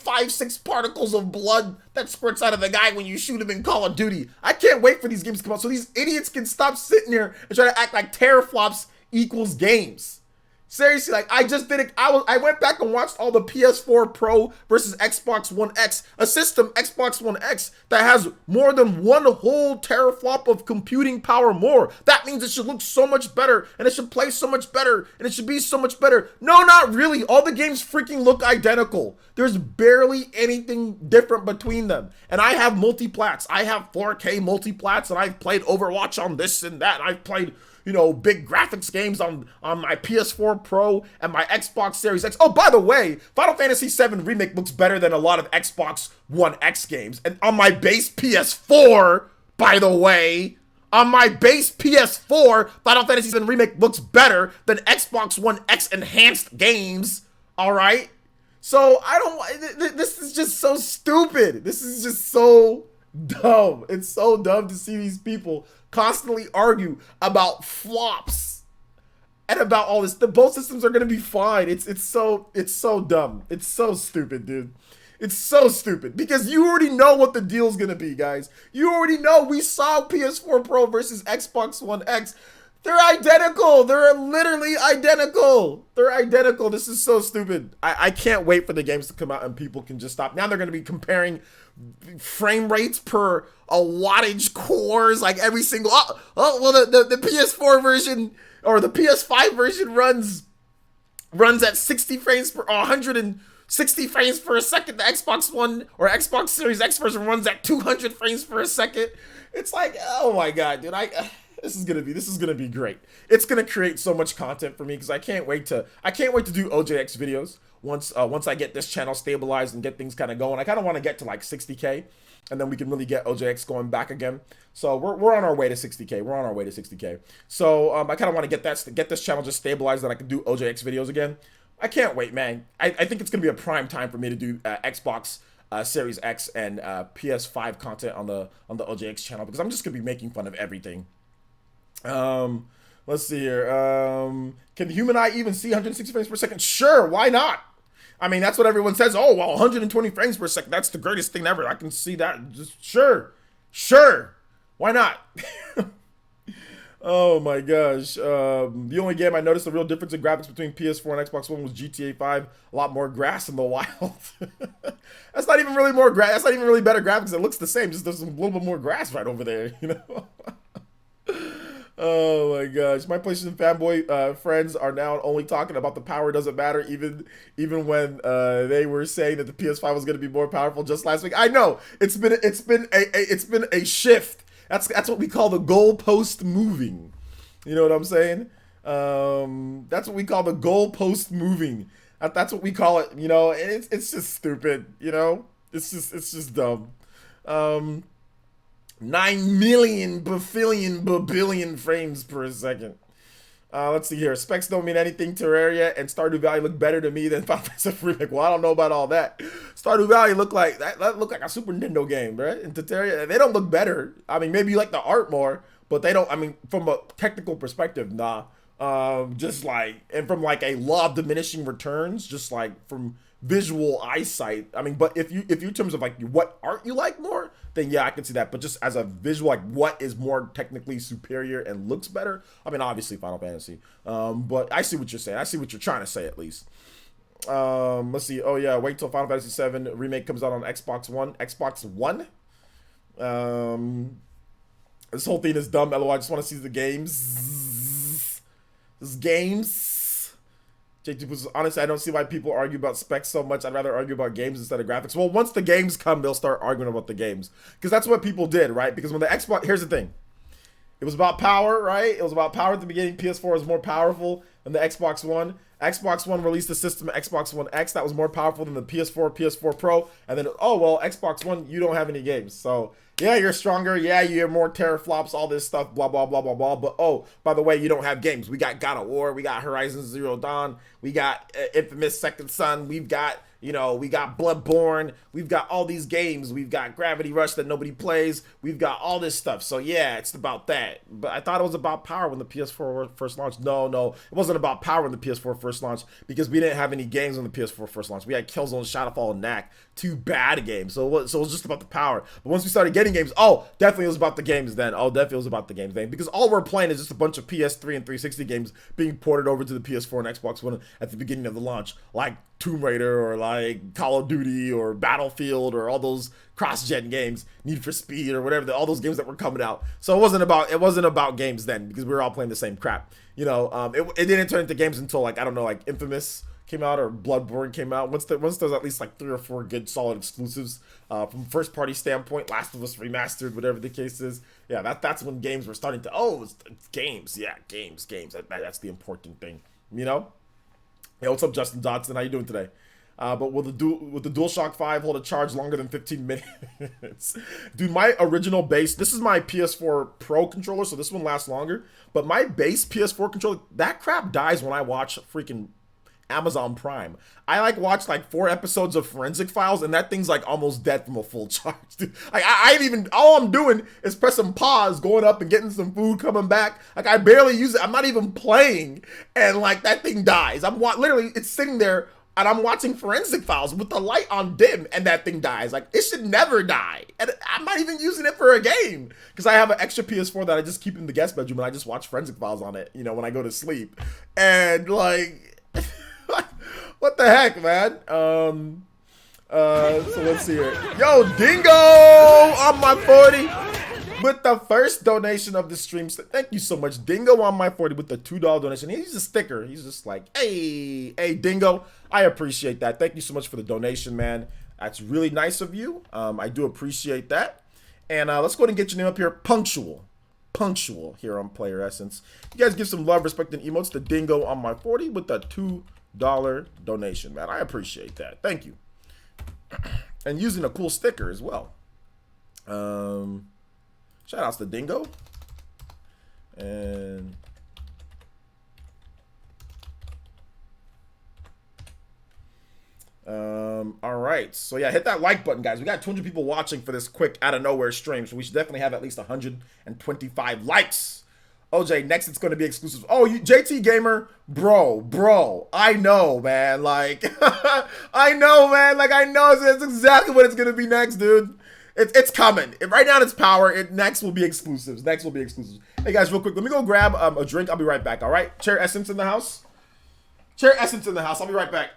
5-6 particles of blood that squirts out of the guy when you shoot him in Call of Duty. I can't wait for these games to come out so these idiots can stop sitting here and try to act like teraflops equals games. Seriously, like I just did it. I went back and watched all the PS4 Pro versus Xbox One X, a system Xbox One X that has more than one whole teraflop of computing power more. That means it should look so much better, and it should play so much better, and it should be so much better. No, not really. All the games freaking look identical. There's barely anything different between them. And I have multiplats. I have 4K multiplats, and I've played Overwatch on this and that. I've played big graphics games on my PS4 Pro and my Xbox Series X. Oh, by the way, Final Fantasy VII Remake looks better than a lot of Xbox One X games. And on my base PS4, by the way, on my base PS4, Final Fantasy VII Remake looks better than Xbox One X enhanced games. All right? So, this is just so stupid. This is just so dumb. It's so dumb to see these people constantly argue about flops and about all this. Both systems are gonna be fine. It's so dumb. It's so stupid, dude. It's so stupid because you already know what the deal's gonna be, guys. You already know. We saw PS4 Pro versus Xbox One X. They're identical. They're literally identical. They're identical. This is so stupid. I can't wait for the games to come out and people can just stop. Now they're going to be comparing frame rates per a wattage cores, like every single. Well, the PS4 version or the PS5 version runs at 60 frames per 160 frames per second. The Xbox One or Xbox Series X version runs at 200 frames per second. It's like, oh my god, dude! This is gonna be great. It's gonna create so much content for me because I can't wait to do OJX videos once I get this channel stabilized and get things kind of going. I kind of want to get to like 60K, and then we can really get OJX going back again. So we're on our way to 60K. We're on our way to 60K. So I kind of want to get this channel just stabilized and I can do OJX videos again. I can't wait, man. I think it's gonna be a prime time for me to do Xbox Series X and PS5 content on the OJX channel because I'm just gonna be making fun of everything. Let's see here. Can the human eye even see 160 frames per second? Sure, why not? I mean, that's what everyone says. Oh, well, 120 frames per second. That's the greatest thing ever. I can see that. Just sure. Why not? Oh my gosh. The only game I noticed the real difference in graphics between PS4 and Xbox One was GTA 5. A lot more grass in the wild. That's not even really more grass. That's not even really better graphics. It looks the same. Just there's a little bit more grass right over there, Oh my gosh, my PlayStation fanboy friends are now only talking about the power doesn't matter, even when they were saying that the PS5 was going to be more powerful just last week. I know it's been a shift. That's what we call the goalpost moving. You know what I'm saying? That's what we call the goalpost moving. That's what we call it. You know, and it's just stupid. You know, it's just dumb. Um, 9 million billion frames per second. Let's see here. Specs don't mean anything. Terraria and Stardew Valley look better to me than Final Fantasy Remake. Well, I don't know about all that. Stardew Valley look like that look like a Super Nintendo game, right? And Terraria, they don't look better. I mean, maybe you like the art more, but they don't. I mean, from a technical perspective, nah. Just like, and from like a law of diminishing returns, just like from visual eyesight. I mean, but if you in terms of like what art you like more, then yeah, I can see that. But just as a visual, like what is more technically superior and looks better? I mean, obviously Final Fantasy. But I see what you're saying. I see what you're trying to say at least. Let's see. Oh yeah, wait till Final Fantasy 7 remake comes out on Xbox One. Xbox One. Um, this whole thing is dumb. LOL. I just want to see the games. This games. JT was honestly, I don't see why people argue about specs so much. I'd rather argue about games instead of graphics. Well, once the games come, they'll start arguing about the games because that's what people did, right? Because when the Xbox, here's the thing, it was about power, right? It was about power at the beginning. PS4 was more powerful than the Xbox One. Xbox One released a system, Xbox One X, that was more powerful than the PS4, PS4 Pro. And then, oh, well, Xbox One, you don't have any games. So, yeah, you're stronger. Yeah, you have more teraflops, all this stuff, blah, blah, blah, blah, blah. But, oh, by the way, you don't have games. We got God of War. We got Horizon Zero Dawn. We got Infamous Second Son. We've got, you know, we got Bloodborne. We've got all these games. We've got Gravity Rush that nobody plays. We've got all this stuff. So, yeah, it's about that. But I thought it was about power when the PS4 first launched. No, it wasn't about power when the PS4 first launched because we didn't have any games when the PS4 first launched. We had Killzone, Shadowfall, and Knack. Two bad games. So it was just about the power. But once we started getting games, oh, definitely it was about the games then. Oh, definitely it was about the games then. Because all we're playing is just a bunch of PS3 and 360 games being ported over to the PS4 and Xbox One at the beginning of the launch. Like Tomb Raider or like Call of Duty or Battlefield or all those cross-gen games, Need for Speed or whatever, all those games that were coming out. So it wasn't about games then because we were all playing the same crap. You know, it didn't turn into games until like, I don't know, like Infamous came out or Bloodborne came out. Once there's at least like 3 or 4 good solid exclusives from first party standpoint, Last of Us Remastered, whatever the case is. Yeah, that's when games were starting to, it's games. Yeah, games. That's the important thing, you know? Hey, what's up, Justin Dodson? How you doing today? But will the DualShock 5 hold a charge longer than 15 minutes? Dude, my original base, this is my PS4 Pro controller, so this one lasts longer. But my base PS4 controller, that crap dies when I watch freaking Amazon Prime. I like watched like 4 episodes of Forensic Files, and that thing's like almost dead from a full charge. Dude, like I ain't even, all I'm doing is pressing pause, going up and getting some food, coming back. Like I barely use it. I'm not even playing, and like that thing dies. Literally, it's sitting there, and I'm watching Forensic Files with the light on dim, and that thing dies. Like it should never die, and I'm not even using it for a game because I have an extra PS4 that I just keep in the guest bedroom, and I just watch Forensic Files on it. You know, when I go to sleep, and like. What the heck, man? So let's see here. Yo, Dingo on my 40 with the first donation of the stream. Thank you so much, Dingo on my 40 with the $2 donation. He's a sticker. He's just like, hey, Dingo. I appreciate that. Thank you so much for the donation, man. That's really nice of you. I do appreciate that. And let's go ahead and get your name up here. Punctual here on Player Essence. You guys give some love, respect, and emotes to Dingo on my 40 with the $2 donation, man. I appreciate that. Thank you. And using a cool sticker as well. Shout outs to Dingo. And all right. So yeah, hit that like button, guys. We got 200 people watching for this quick out of nowhere stream, so we should definitely have at least 125 likes. OJ, next it's going to be exclusive. Oh, you JT Gamer, bro, I know, man. Like, I know, man. Like, I know that's exactly what it's going to be next, dude. It's coming. Right now it's power. Next will be exclusives. Hey, guys, real quick, let me go grab a drink. I'll be right back, all right? Chair Essence in the house. I'll be right back.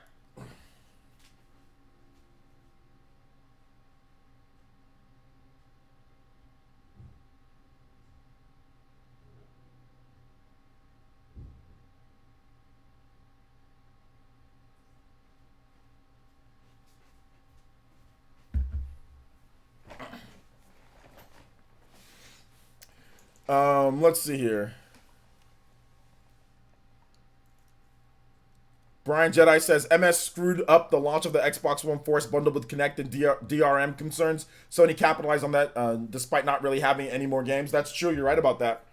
Let's see here. Brian Jedi says MS screwed up the launch of the Xbox One Force bundled with Kinect and DRM concerns. Sony capitalized on that despite not really having any more games. That's true. You're right about that.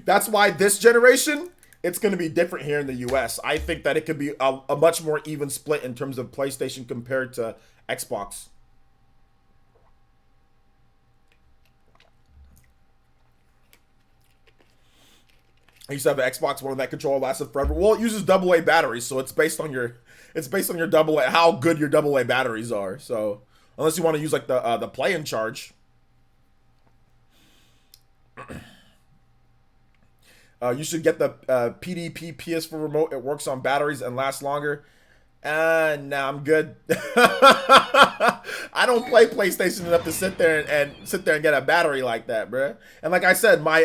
That's why this generation, it's going to be different here in the US. I think that it could be a much more even split in terms of PlayStation compared to Xbox. I used to have an Xbox One that controller lasted forever. Well, it uses AA batteries, so it's based on your AA, how good your AA batteries are. So unless you want to use like the play and charge. You should get the PDP PS4 remote. It works on batteries and lasts longer. Nah, I'm good. I don't play PlayStation enough to sit there and get a battery like that, bruh. And like I said, my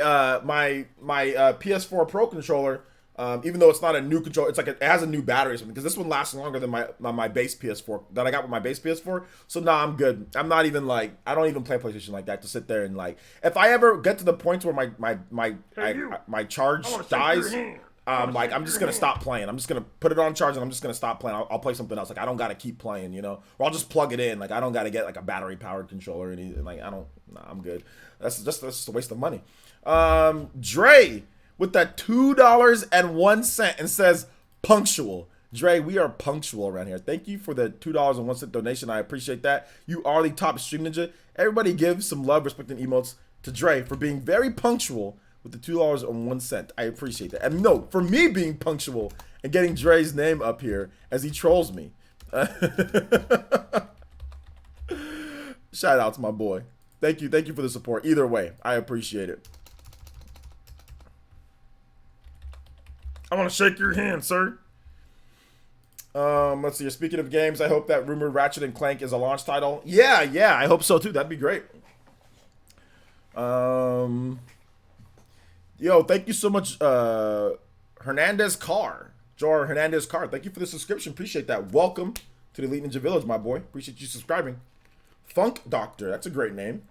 PS4 Pro controller, even though it's not a new controller, it's like it has a new battery or something, because this one lasts longer than my base PS4 that I got with my base PS4. So nah, I'm good. I'm not even like, I don't even play PlayStation like that to sit there and like, if I ever get to the point where my charge dies, like I'm just gonna stop playing. I'm just gonna put it on charge and I'm just gonna stop playing. I'll play something else. Like I don't gotta keep playing, you know, or I'll just plug it in. Like I don't gotta get like a battery powered controller or anything. Like I don't. Nah, I'm good. That's just a waste of money. Dre with that $2.01 and says punctual. Dre, we are punctual around here. Thank you for the $2.01 donation. I appreciate that. You are the top stream ninja. Everybody give some love, respect, and emotes to Dre for being very punctual with the $2.01. I appreciate that. And no, for me being punctual and getting Dre's name up here as he trolls me. Shout out to my boy. Thank you for the support. Either way, I appreciate it. I want to shake your hand, sir. Let's see. Speaking of games, I hope that rumored Ratchet and Clank is a launch title. Yeah, I hope so too. That'd be great. Yo, thank you so much, Hernandez Carr. Jor Hernandez Carr. Thank you for the subscription. Appreciate that. Welcome to the Elite Ninja Village, my boy. Appreciate you subscribing. Funk Doctor. That's a great name.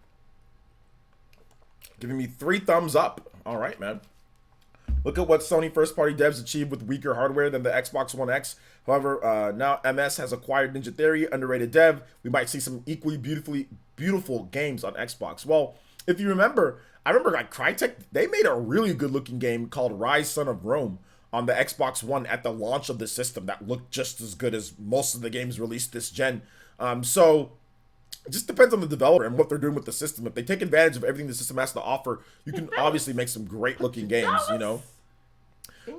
Giving me 3 thumbs up. All right, man. Look at what Sony first-party devs achieved with weaker hardware than the Xbox One X. However, now MS has acquired Ninja Theory, underrated dev. We might see some equally beautiful games on Xbox. Well, if you remember, I remember like Crytek, they made a really good-looking game called Rise Son of Rome on the Xbox One at the launch of the system that looked just as good as most of the games released this gen. So it just depends on the developer and what they're doing with the system. If they take advantage of everything the system has to offer, you can obviously make some great-looking games, you know?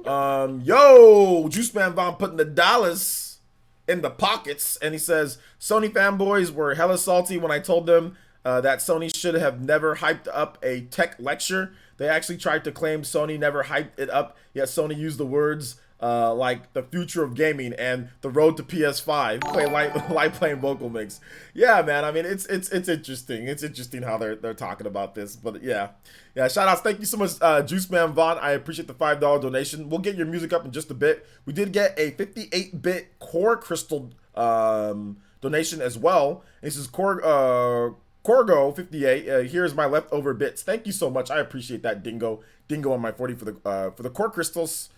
Yo, Juice Man Von putting the dollars in the pockets, and he says Sony fanboys were hella salty when I told them that Sony should have never hyped up a tech lecture. They actually tried to claim Sony never hyped it up, yet Sony used the words like the future of gaming and the road to PS5. Play light playing vocal mix. Yeah, man. I mean, it's interesting. It's interesting how they're talking about this. But yeah. Shout outs. Thank you so much, Juice Man Vaughn. I appreciate the $5 donation. We'll get your music up in just a bit. We did get a 58-bit Core Crystal donation as well. And this is Corgo58. Here's my leftover bits. Thank you so much. I appreciate that, Dingo on my 40 for the Core Crystals.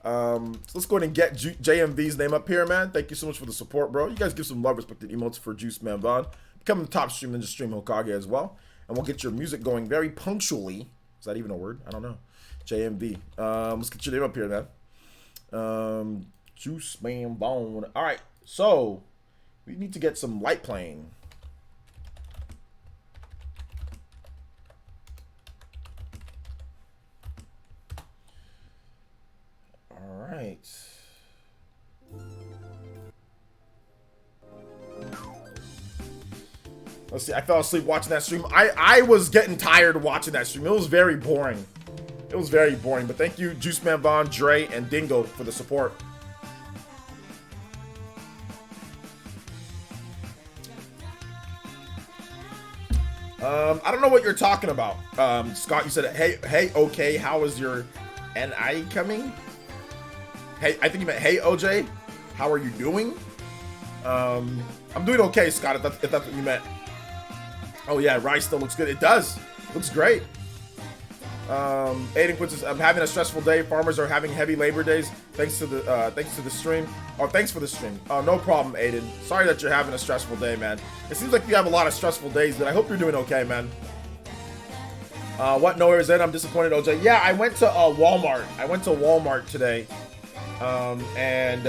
So let's go ahead and get JMV's name up here, man. Thank you so much for the support, bro. You guys give some love, respect, and emotes for Juice Man Vaughn. Become the top stream ninja stream Hokage as well. And we'll get your music going very punctually. Is that even a word? I don't know. JMV. Let's get your name up here, man. Juice Man Vaughn. All right. So we need to get some light playing. All right. Let's see. I fell asleep watching that stream. I was getting tired watching that stream. It was very boring. It was very boring. But thank you, Juice Man Vaughn, Dre, and Dingo for the support. I don't know what you're talking about. Scott, you said, hey, okay, how is your NI coming? Hey, I think you meant, hey, OJ, how are you doing? I'm doing okay, Scott, if that's what you meant. Oh, yeah, Rise still looks good. It does. Looks great. Aiden puts this, I'm having a stressful day. Farmers are having heavy labor days. Thanks to the stream. Oh, thanks for the stream. Oh, no problem, Aiden. Sorry that you're having a stressful day, man. It seems like you have a lot of stressful days, but I hope you're doing okay, man. What nowhere is in? I'm disappointed, OJ. Yeah, I went to Walmart. I went to Walmart today, and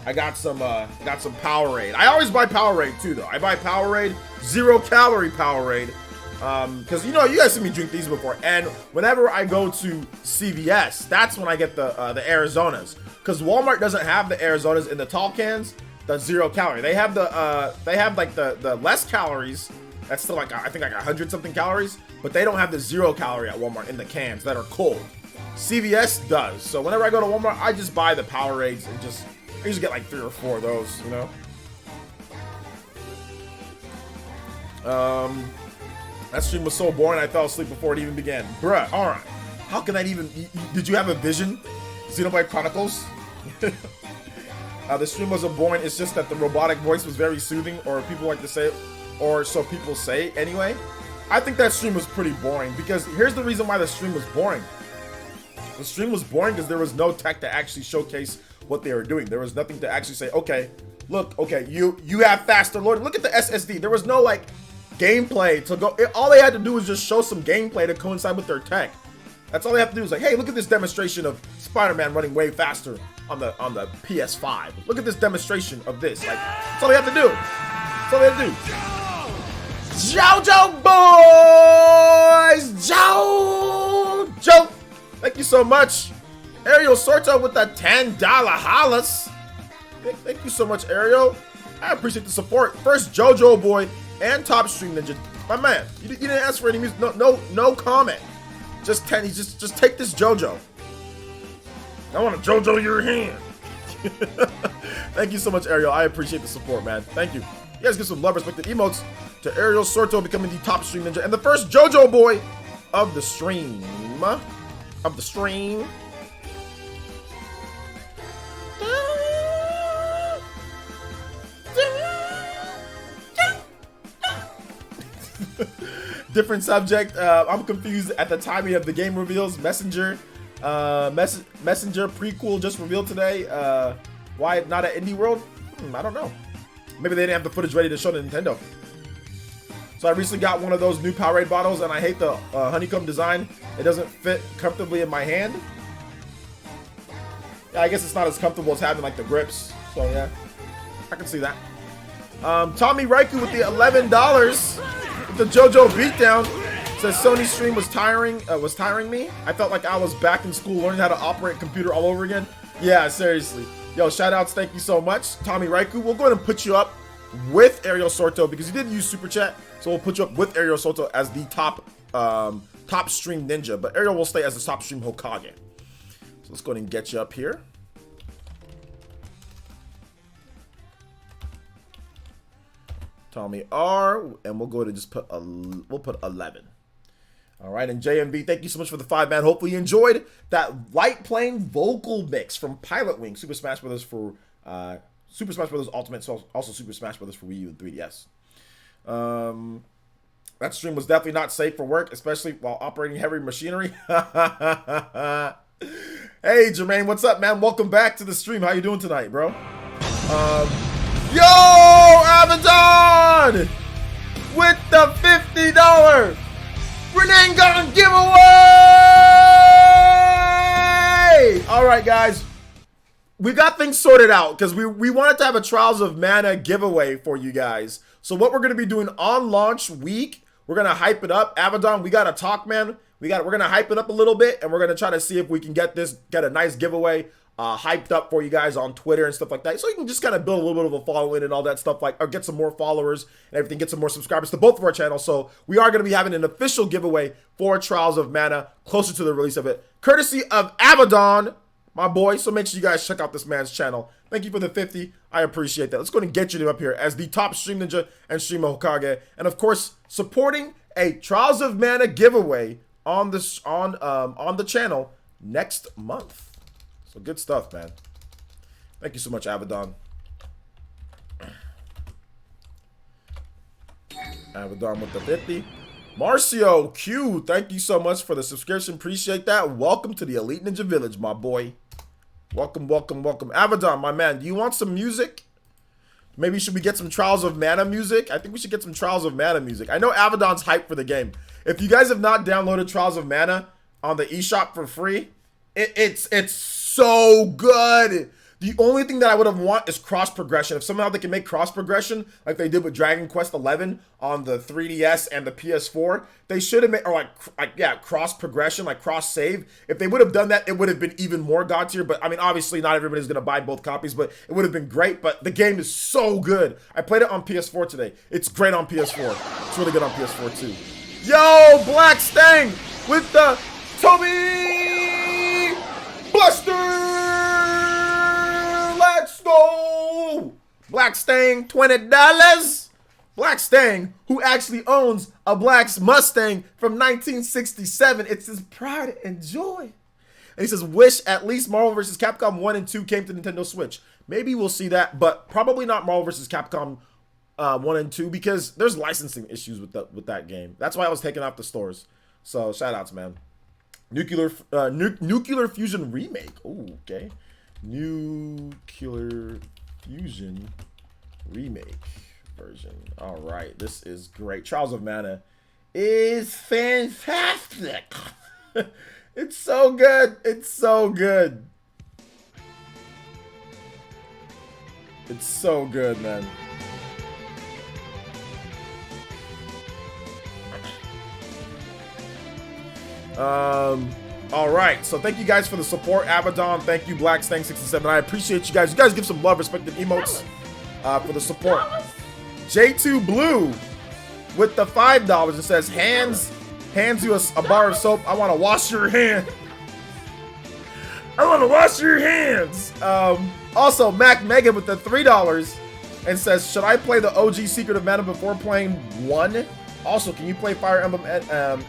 I got some Powerade. I always buy Powerade too, though. I buy Powerade, 0-calorie Powerade. Because you know, you guys see me drink these before, and whenever I go to CVS, that's when I get the Arizonas. Because Walmart doesn't have the Arizonas in the tall cans, the 0-calorie. They have like the less calories. That's still like I think like 100 something calories, but they don't have the 0-calorie at Walmart in the cans that are cold. CVS does. So whenever I go to Walmart, I just buy the Powerades and I usually get like 3 or 4 of those, you know. That stream was so boring I fell asleep before it even began. Bruh, alright. How can that even... Did you have a vision? Xenoblade Chronicles? The stream wasn't boring, it's just that the robotic voice was very soothing, or people like to say, or so people say anyway. I think that stream was pretty boring, because here's the reason why the stream was boring. The stream was boring because there was no tech to actually showcase what they were doing. There was nothing to actually say, okay, look, okay, you have faster loading. Look at the SSD. There was no, like... gameplay to go. All they had to do was just show some gameplay to coincide with their tech. That's all they have to do is like, hey, look at this demonstration of Spider-Man running way faster on the PS5. Look at this demonstration of this. Like, that's all they have to do. That's all they have to do. JoJo boys, JoJo. Thank you so much, Ariel Sorto with the $10 hollers. Thank you so much, Ariel. I appreciate the support. First JoJo boy and Top Stream Ninja, my man. You didn't ask for any music. No comment. Just take this JoJo. I want to JoJo your hand. Thank you so much, Ariel. I appreciate the support, man. Thank you. You guys give some love, respect, and emotes to Ariel Sorto becoming the Top Stream Ninja and the first JoJo boy of the stream. Different subject. I'm confused at the timing of the game reveals. Messenger prequel just revealed today. Why not at Indie World? I don't know. Maybe they didn't have the footage ready to show to Nintendo. So I recently got one of those new Powerade bottles, and I hate the honeycomb design. It doesn't fit comfortably in my hand. Yeah, I guess it's not as comfortable as having like the grips. So yeah, I can see that. Tommy Raiku with the $11. The JoJo beatdown says Sony stream was tiring me. I felt like I was back in school learning how to operate a computer all over again. Yeah, seriously. Yo, shout outs, thank you so much, Tommy Raiku. We'll go ahead and put you up with Ariel Sorto because you didn't use Super Chat, so we'll put you up with Ariel Sorto as the top stream ninja, but Ariel will stay as the top stream Hokage. So let's go ahead and get you up here. Tommy R, and we'll go ahead and just put we'll put 11. All right, and JMV, thank you so much for the 5-man. Hopefully you enjoyed that light playing vocal mix from Pilot Wing, Super Smash Brothers for Super Smash Brothers Ultimate, so also Super Smash Brothers for Wii U and 3DS. That stream was definitely not safe for work, especially while operating heavy machinery. Hey, Jermaine, what's up, man? Welcome back to the stream. How you doing tonight, bro? Yo, Abaddon! With the $50 Renangon giveaway! Alright, guys. We got things sorted out because we wanted to have a Trials of Mana giveaway for you guys. So what we're going to be doing on launch week, we're going to hype it up. Abaddon, we got to talk, man. We're going to hype it up a little bit, and we're going to try to see if we can get a nice giveaway hyped up for you guys on Twitter and stuff like that, so you can just kind of build a little bit of a following and all that stuff, like, or get some more followers and everything, get some more subscribers to both of our channels. So we are going to be having an official giveaway for Trials of Mana closer to the release of it, courtesy of Abaddon, my boy. So make sure you guys check out this man's channel. Thank you for the 50. I appreciate that. Let's go ahead and get you up here as the top stream ninja and stream Hokage, and of course supporting a Trials of Mana giveaway on this on the channel next month. So good stuff, man. Thank you so much, Abaddon. Abaddon with the 50. Marcio Q, thank you so much for the subscription. Appreciate that. Welcome to the Elite Ninja Village, my boy. Welcome, welcome, welcome. Abaddon, my man, do you want some music? Maybe should we get some Trials of Mana music? I think we should get some Trials of Mana music. I know Abaddon's hyped for the game. If you guys have not downloaded Trials of Mana on the eShop for free, it's so good. The only thing that I would have want is cross progression. If somehow they can make cross progression like they did with Dragon Quest XI on the 3DS and the PS4, they should have made, or yeah, cross progression, like cross save. If they would have done that, it would have been even more god tier. But I mean, obviously not everybody's gonna buy both copies, but it would have been great. But the game is so good. I played it on PS4 today. It's great on PS4. It's really good on PS4 too. Yo, Black Stang with the Toby Buster. Let's go! Black Stang, $20. Black Stang, who actually owns a Black's Mustang from 1967. It's his pride and joy. And he says, wish at least Marvel vs. Capcom 1 and 2 came to Nintendo Switch. Maybe we'll see that, but probably not Marvel vs. Capcom 1 and 2 because there's licensing issues with that game. That's why I was taken off the stores. So shout outs, man. Nuclear Fusion Remake. Ooh, okay. Nuclear Fusion Remake version. All right, this is great. Trials of Mana is fantastic. It's so good. It's so good. It's so good, man. All right, so thank you guys for the support, Abaddon. Thank you, Black Stang 67. I appreciate you guys. You guys give some love, respect, and emotes for the support. J2 Blue with the $5. It says hands you a bar of soap. I want to wash your hand. I want to wash your hands. Also, Mac Megan with the $3 and says, should I play the OG Secret of Mana before playing 1? Also, can you play Fire Emblem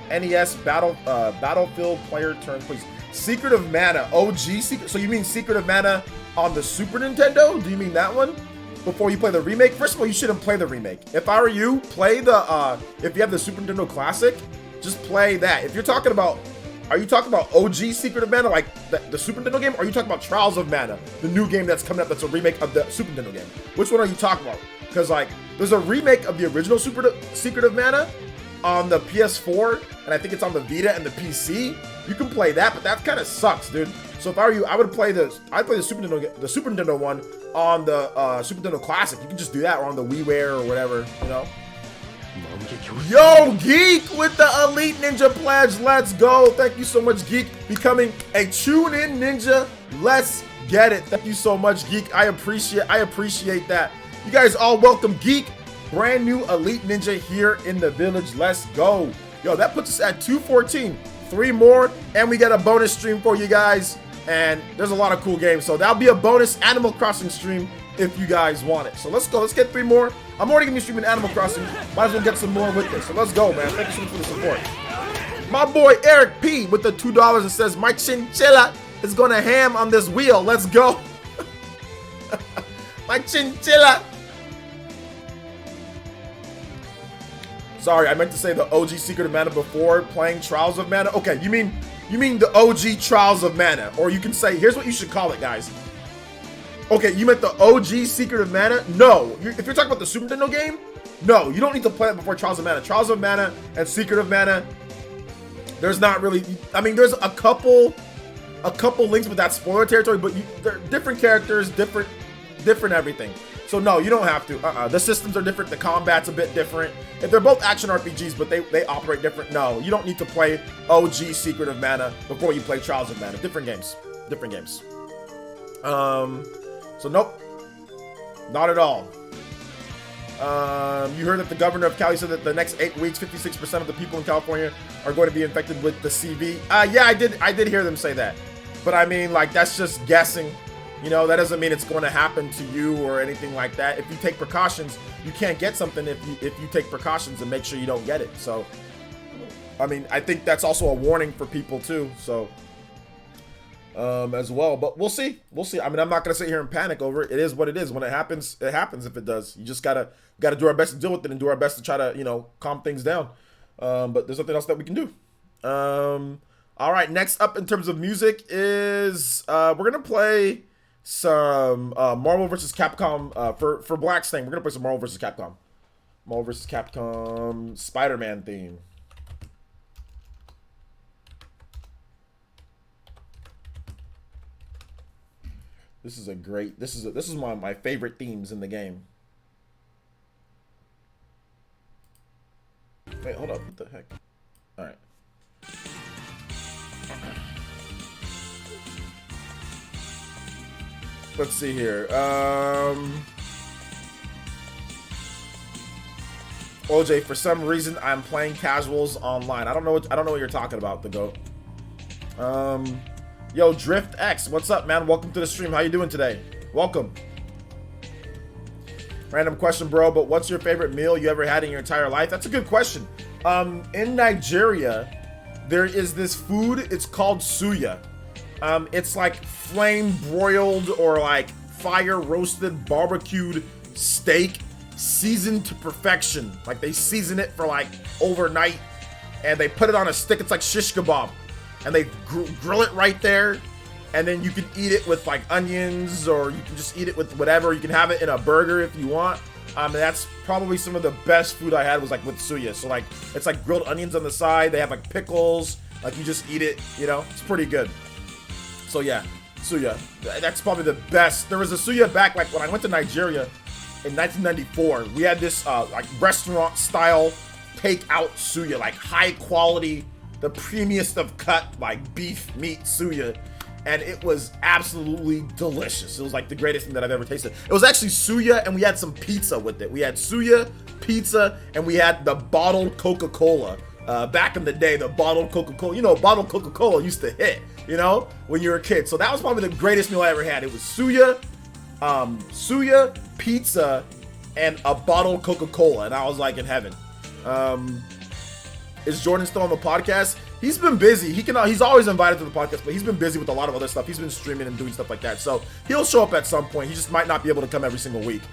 NES Battlefield player turn, please? Secret of Mana, OG Secret. So you mean Secret of Mana on the Super Nintendo? Do you mean that one? Before you play the remake? First of all, you shouldn't play the remake. If I were you, play the, if you have the Super Nintendo Classic, just play that. If you're talking about, are you talking about OG Secret of Mana, like the Super Nintendo game? Or are you talking about Trials of Mana, the new game that's coming up that's a remake of the Super Nintendo game? Which one are you talking about? Because, like, there's a remake of the original Secret of Mana on the PS4, and I think it's on the Vita and the PC. You can play that, but that kind of sucks, dude. So if I were you, I would play the Super Nintendo one on the Super Nintendo Classic. You can just do that, or on the WiiWare or whatever, you know. Yo, Geek with the Elite Ninja pledge. Let's go. Thank you so much, Geek. Becoming a tune-in ninja. Let's get it. Thank you so much, Geek. I appreciate that. You guys all welcome, Geek. Brand new Elite Ninja here in the village. Let's go. Yo, that puts us at 214. 3 more, and we got a bonus stream for you guys. And there's a lot of cool games. So that'll be a bonus Animal Crossing stream if you guys want it. So let's go. Let's get 3 more. I'm already going to be streaming Animal Crossing. Might as well get some more with this. So let's go, man. Thank you so much for the support. My boy Eric P with the $2 and says, my chinchilla is going to ham on this wheel. Let's go. My chinchilla. Sorry, I meant to say the OG Secret of Mana before playing Trials of Mana. Okay, you mean the OG Trials of Mana. Or you can say, here's what you should call it, guys. Okay, you meant the OG Secret of Mana? No. If you're talking about the Super Nintendo game, no, you don't need to play it before Trials of Mana. Trials of Mana and Secret of Mana, there's not really, I mean, there's a couple links with that spoiler territory, but they're different characters, different everything. So no, you don't have to. The systems are different. The combat's a bit different. If they're both action RPGs, but they operate different. No, you don't need to play OG Secret of Mana before you play Trials of Mana. Different games. Different games. So nope. Not at all. You heard that the governor of Cali said that the next 8 weeks, 56% of the people in California are going to be infected with the CV. Yeah, I did hear them say that. But I mean, like, that's just guessing. You know, that doesn't mean it's going to happen to you or anything like that. If you take precautions, you can't get something if you take precautions and make sure you don't get it. So, I mean, I think that's also a warning for people too. So, as well. But we'll see. We'll see. I mean, I'm not going to sit here and panic over it. It is what it is. When it happens, it happens if it does. You just gotta do our best to deal with it and do our best to try to, you know, calm things down. But there's nothing else that we can do. All right, next up in terms of music is we're gonna play some Marvel vs. Capcom for Black's thing. We're gonna play some Marvel vs. Capcom. Marvel vs. Capcom Spider-Man theme. This is a great. This is one of my favorite themes in the game. Wait, hold up. What the heck? All right. Let's see here. OJ, for some reason I'm playing casuals online. I don't know what you're talking about, the goat. Yo, Drift X, what's up, man? Welcome to the stream. How you doing today? Welcome. Random question, bro, but what's your favorite meal you ever had in your entire life? That's a good question. In Nigeria, there is this food. It's called suya. It's like flame broiled or like fire roasted barbecued steak seasoned to perfection. Like they season it for like overnight and they put it on a stick. It's like shish kebab and they grill it right there. And then you can eat it with like onions or you can just eat it with whatever. You can have it in a burger if you want. That's probably some of the best food I had was like with suya. So like, it's like grilled onions on the side. They have like pickles, like you just eat it, you know, it's pretty good. So yeah, suya, that's probably the best. There was a suya back like when I went to Nigeria in 1994. We had this like restaurant style takeout suya, like high quality, the premiumest of cut, like beef meat suya. And it was absolutely delicious. It was like the greatest thing that I've ever tasted. It was actually suya and we had some pizza with it. We had suya, pizza, and we had the bottled Coca-Cola. Back in the day, the bottled Coca-Cola, you know, bottled Coca-Cola used to hit, you know, when you were a kid. So that was probably the greatest meal I ever had. It was suya, pizza, and a bottled Coca-Cola. And I was like in heaven. Is Jordan still on the podcast? He's been busy. He's always invited to the podcast, but he's been busy with a lot of other stuff. He's been streaming and doing stuff like that. So he'll show up at some point. He just might not be able to come every single week.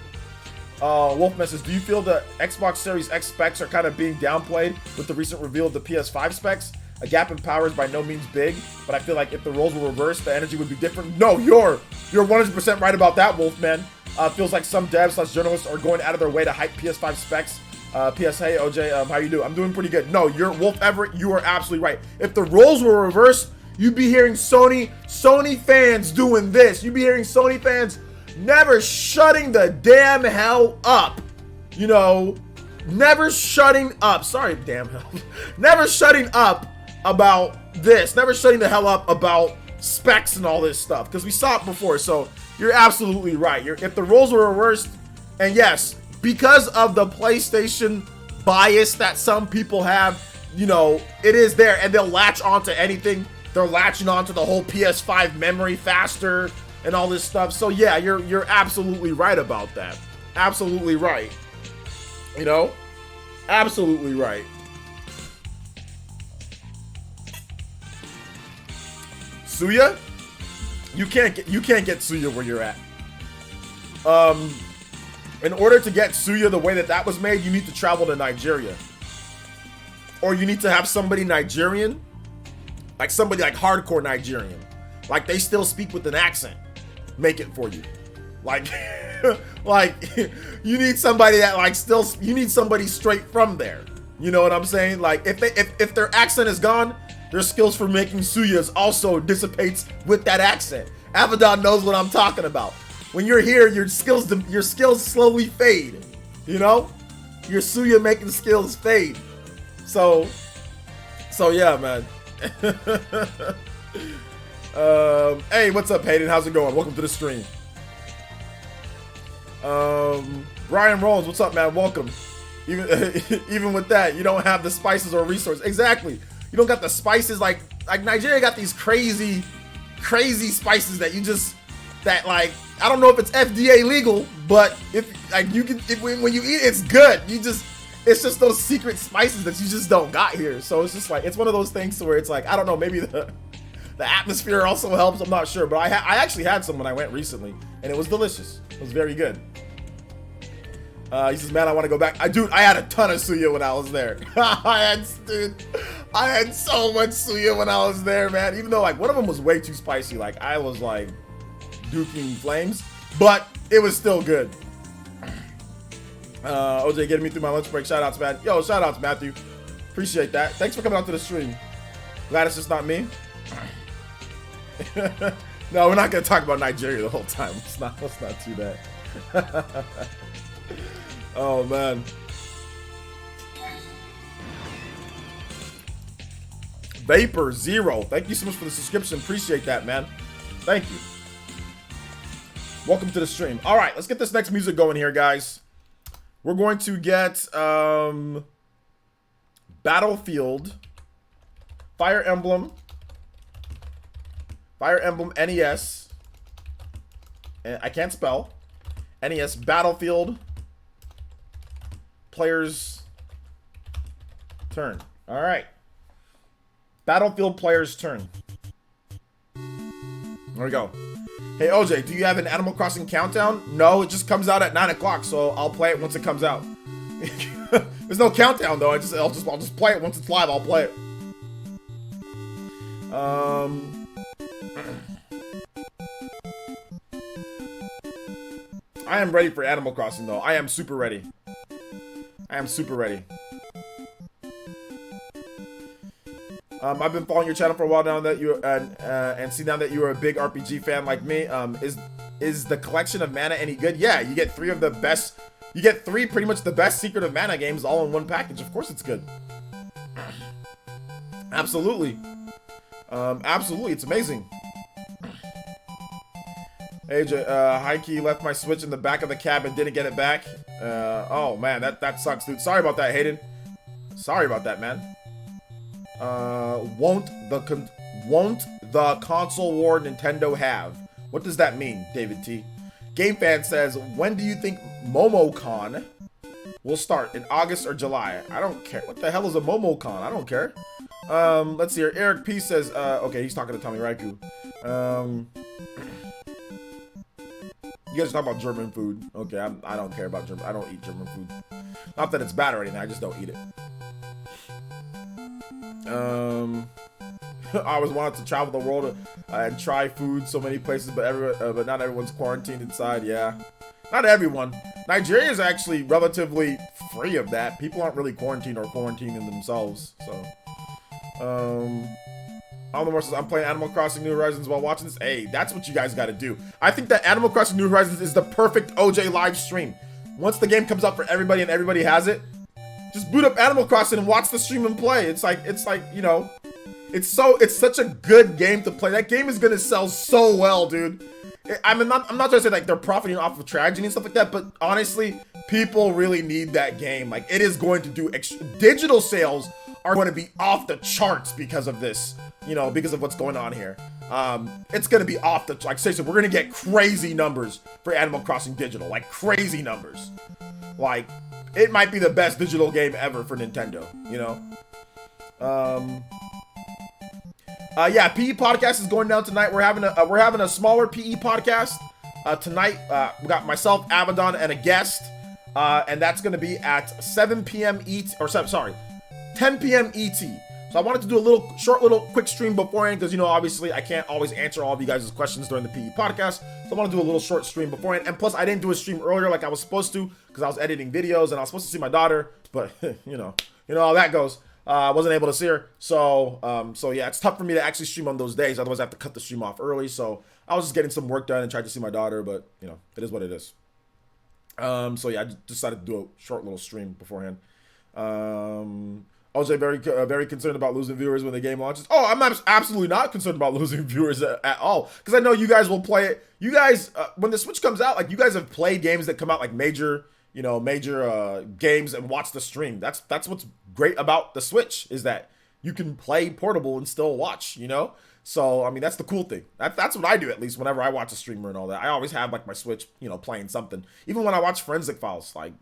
Wolfman says, do you feel the Xbox Series X specs are kind of being downplayed with the recent reveal of the PS5 specs? A gap in power is by no means big, but I feel like if the roles were reversed, the energy would be different. No, you're 100% right about that, Wolfman. Feels like some devs/journalists are going out of their way to hype PS5 specs. P.S. Hey, OJ, how you doing? I'm doing pretty good. No, you're Wolf Everett. You are absolutely right. If the roles were reversed, you'd be hearing Sony fans doing this. You'd be hearing Sony fans never shutting the damn hell up. You know, never shutting up. Sorry, damn hell. Never shutting up about this. Never shutting the hell up about specs and all this stuff. Because we saw it before. So you're absolutely right. If the roles were reversed, and yes, because of the PlayStation bias that some people have, you know, it is there and they'll latch onto anything. They're latching onto the whole PS5 memory faster and all this stuff. So yeah, you're absolutely right about that. Absolutely right. You know? Absolutely right. Suya? You can't get Suya where you're at. In order to get suya the way that was made, you need to travel to Nigeria. Or you need to have somebody Nigerian, like somebody like hardcore Nigerian. Like they still speak with an accent. Make it for you. Like, like you need somebody that like you need somebody straight from there. You know what I'm saying? Like if their accent is gone, their skills for making suyas also dissipates with that accent. Abaddon knows what I'm talking about. When you're here, your skills slowly fade. You know, your suya making skills fade. So yeah, man. Hey, what's up, Hayden? How's it going? Welcome to the stream. Brian Rollins, what's up, man? Welcome. Even with that, you don't have the spices or resources. Exactly. You don't got the spices like Nigeria got these crazy spices that you just like. I don't know if it's FDA legal, but if like you can, when you eat it, it's good. It's just those secret spices that you just don't got here. So it's just like, it's one of those things where it's like, I don't know, maybe the atmosphere also helps. I'm not sure, but I actually had some when I went recently, and it was delicious. It was very good. He says, man, I want to go back. I had a ton of suya when I was there. I had so much suya when I was there, man. Even though like one of them was way too spicy. Like I was like duking flames, but it was still good. OJ getting me through my lunch break. Shout outs, man. Yo, shout outs, Matthew. Appreciate that. Thanks for coming out to the stream. Glad it's just not me. No, we're not gonna talk about Nigeria the whole time. Let's not do that. Oh man. Vapor Zero. Thank you so much for the subscription. Appreciate that, man. Thank you. Welcome to the stream. All right, let's get this next music going here, guys. We're going to get Battlefield, Fire Emblem NES, and I can't spell, NES Battlefield, player's turn. All right. Battlefield player's turn. There we go. Hey, OJ, do you have an Animal Crossing countdown? No, it just comes out at 9 o'clock, so I'll play it once it comes out. There's no countdown, though. I'll just play it once it's live. I'll play it. I am ready for Animal Crossing, though. I am super ready. I am super ready. I've been following your channel for a while now that you and see now that you are a big RPG fan like me. Is the collection of mana any good? Yeah, you get 3 of the best. You get 3 pretty much the best Secret of Mana games all in one package. Of course, it's good. Absolutely. Absolutely, it's amazing. AJ, Hikey left my Switch in the back of the cab and didn't get it back. Oh man, that sucks, dude. Sorry about that, Hayden. Sorry about that, man. Won't the console war Nintendo have? What does that mean, David T? Game Fan says, when do you think MomoCon will start? In August or July? I don't care. What the hell is a MomoCon? I don't care. Let's see here. Eric P says, okay, he's talking to Tommy Raiku. You guys talk about German food. Okay, I don't care about German. I don't eat German food. Not that it's bad or anything. I just don't eat it. I always wanted to travel the world and try food so many places, but not everyone's quarantined inside. Yeah, not everyone. Nigeria is actually relatively free of that. People aren't really quarantined or quarantining themselves. So, Aldermore says, I'm playing Animal Crossing New Horizons while watching this. Hey, that's what you guys got to do. I think that Animal Crossing New Horizons is the perfect OJ live stream. Once the game comes out for everybody and everybody has it, just boot up Animal Crossing and watch the stream and play. It's like, you know, it's such a good game to play. That game is gonna sell so well, dude. I'm not trying to say like they're profiting off of tragedy and stuff like that, but honestly, people really need that game. Like, it is going to do digital sales are going to be off the charts because of this, you know, because of what's going on here. It's going to be off the, like, seriously, we're going to get crazy numbers for Animal Crossing digital, like crazy numbers. Like, it might be the best digital game ever for Nintendo, you know? Yeah, PE podcast is going down tonight. We're having a smaller PE podcast tonight. We got myself, Abaddon, and a guest, and that's going to be at 7 p.m. ET, or 10 p.m. ET. So I wanted to do a short quick stream beforehand because, you know, obviously I can't always answer all of you guys' questions during the PE podcast. So I want to do a little short stream beforehand. And plus, I didn't do a stream earlier like I was supposed to because I was editing videos and I was supposed to see my daughter, but you know how that goes. I wasn't able to see her, so yeah, it's tough for me to actually stream on those days. Otherwise, I have to cut the stream off early. So I was just getting some work done and tried to see my daughter, but you know, it is what it is. So yeah, I just decided to do a short little stream beforehand. OJ very concerned about losing viewers when the game launches. Oh, I'm absolutely not concerned about losing viewers at all because I know you guys will play it. You guys, when the Switch comes out, like you guys have played games that come out like major games and watch the stream. That's what's great about the Switch is that you can play portable and still watch, you know? So, I mean, that's the cool thing. That's what I do, at least, whenever I watch a streamer and all that. I always have, like, my Switch, you know, playing something. Even when I watch Forensic Files, like,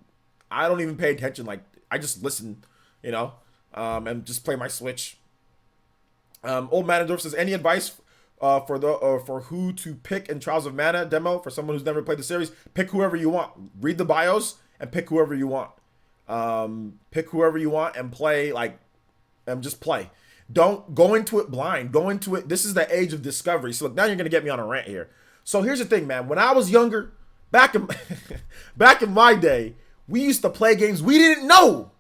I don't even pay attention. Like, I just listen, you know, and just play my Switch. Old Manadorf says, any advice for who to pick in Trials of Mana demo for someone who's never played the series? Pick whoever you want. Read the bios and pick whoever you want. Pick whoever you want and play and just play. Don't go into it blind. Go into it. This is the age of discovery. So look, now you're gonna get me on a rant here. So here's the thing, man. When I was younger, back in back in my day, we used to play games we didn't know.